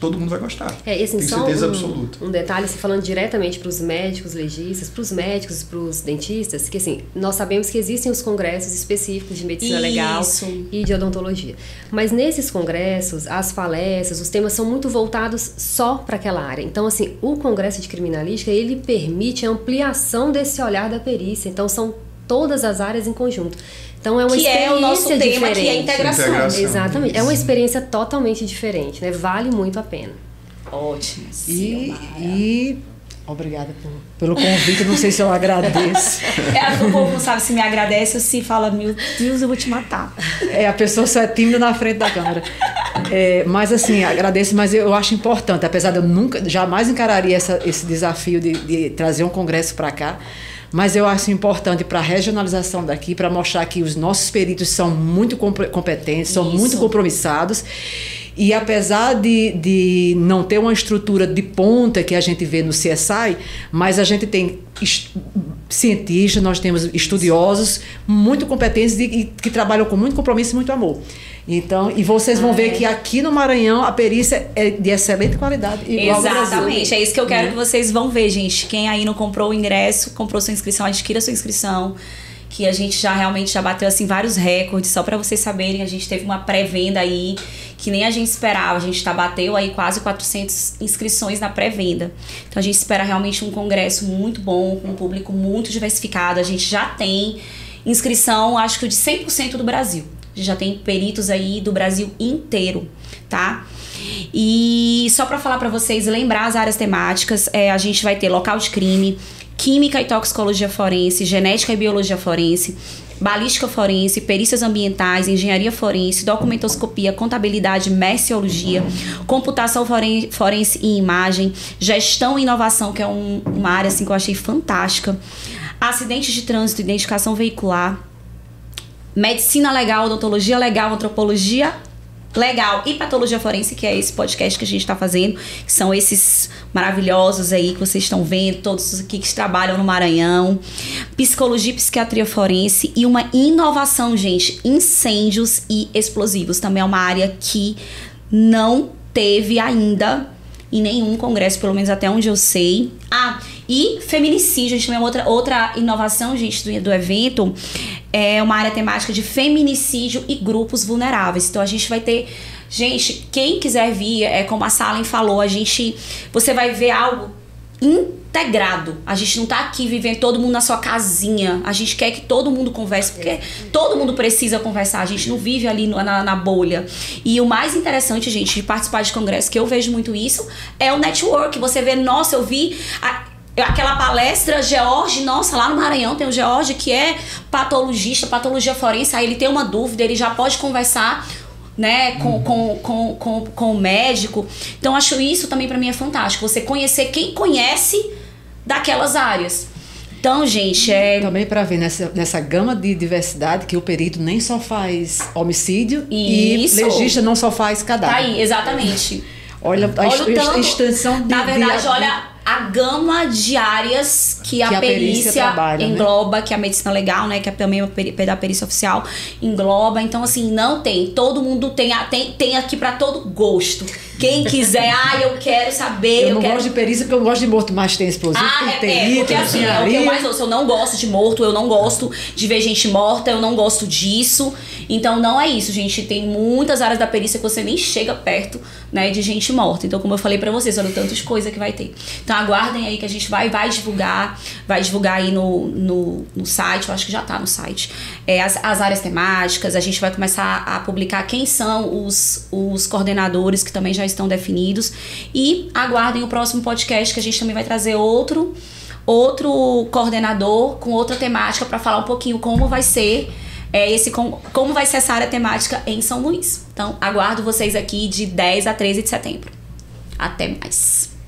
todo mundo vai gostar. Assim, tenho certeza absoluta. Um detalhe, assim, falando diretamente para os médicos legistas, para os médicos e para os dentistas, que assim, nós sabemos que existem os congressos específicos de medicina legal e de odontologia. Mas nesses congressos, as palestras, os temas são muito voltados só para aquela área. Então, assim, o congresso de criminalística, ele permite a ampliação desse olhar da perícia. Então, são todas as áreas em conjunto. Então é uma experiência é o nosso tema, diferente. Que é a integração. Exatamente. É uma experiência totalmente diferente, né? Vale muito a pena. Ótimo. E obrigada pelo convite. Não sei se eu agradeço. O povo não sabe se me agradece ou se fala, meu Deus, eu vou te matar. A pessoa só é tímida na frente da câmera. Mas assim, agradeço, mas eu acho importante, apesar de eu jamais encararia esse desafio de trazer um congresso para cá. Mas eu acho importante para a regionalização daqui, para mostrar que os nossos peritos são muito competentes, são muito compromissados. E apesar de não ter uma estrutura de ponta que a gente vê no CSI, mas a gente tem cientistas, nós temos estudiosos muito competentes e que trabalham com muito compromisso e muito amor. Então, e vocês vão ver que aqui no Maranhão a perícia é de excelente qualidade. Exatamente, é isso que eu quero que vocês vão ver, gente. Quem aí não comprou o ingresso, comprou sua inscrição, adquira sua inscrição. Que a gente realmente já bateu assim vários recordes, só para vocês saberem, a gente teve uma pré-venda aí que nem a gente esperava, a gente bateu aí quase 400 inscrições na pré-venda. Então a gente espera realmente um congresso muito bom, com um público muito diversificado. A gente já tem inscrição, acho que de 100% do Brasil. A gente já tem peritos aí do Brasil inteiro, tá? E só para falar para vocês, lembrar as áreas temáticas, a gente vai ter local de crime, química e toxicologia forense, genética e biologia forense, balística forense, perícias ambientais, engenharia forense, documentoscopia, contabilidade, merciologia, computação forense e imagem, gestão e inovação, que é uma área assim, que eu achei fantástica, acidentes de trânsito, identificação veicular, medicina legal, odontologia legal, antropologia legal e patologia forense, que é esse podcast que a gente está fazendo, que são esses maravilhosos aí que vocês estão vendo, todos aqui que trabalham no Maranhão, psicologia e psiquiatria forense e uma inovação, gente, incêndios e explosivos, também é uma área que não teve ainda em nenhum congresso, pelo menos até onde eu sei. E feminicídio, a gente também outra inovação, gente, do evento, é uma área temática de feminicídio e grupos vulneráveis. Então a gente vai ter, gente, quem quiser vir, como a Salen falou, você vai ver algo integrado. A gente não tá aqui vivendo todo mundo na sua casinha. A gente quer que todo mundo converse, porque todo mundo precisa conversar. A gente não vive ali na bolha. E o mais interessante, gente, de participar de congresso, que eu vejo muito isso, é o network. Você vê, nossa, eu vi aquela palestra, George, nossa, lá no Maranhão tem o George, que é patologista, patologia forense, aí ele tem uma dúvida, ele já pode conversar, né, com o médico. Então acho isso também pra mim é fantástico, você conhecer quem conhece daquelas áreas. Então, gente, também para ver nessa gama de diversidade que o perito nem só faz homicídio e legista não só faz cadáver. Tá aí, exatamente. Olha a extensão na verdade, olha a gama de áreas que a perícia trabalha, engloba, né? Que a medicina legal, né? Que é também da perícia oficial engloba. Então, assim, não tem. Todo mundo tem aqui pra todo gosto. Quem quiser, eu quero saber. Eu não gosto de perícia porque eu não gosto de morto, mas tem explosivo, porque assim, é o que eu mais ouço. Eu não gosto de morto, eu não gosto de ver gente morta, eu não gosto disso. Então, não é isso, gente. Tem muitas áreas da perícia que você nem chega perto, né, de gente morta. Então, como eu falei pra vocês, olha o tanto de coisa que vai ter. Então, aguardem aí que a gente vai divulgar. vai divulgar aí no site, eu acho que já está no site, as áreas temáticas. A gente vai começar a publicar quem são os coordenadores que também já estão definidos. E aguardem o próximo podcast, que a gente também vai trazer outro coordenador com outra temática para falar um pouquinho como vai ser como vai ser essa área temática em São Luís. Então, aguardo vocês aqui de 10 a 13 de setembro. Até mais!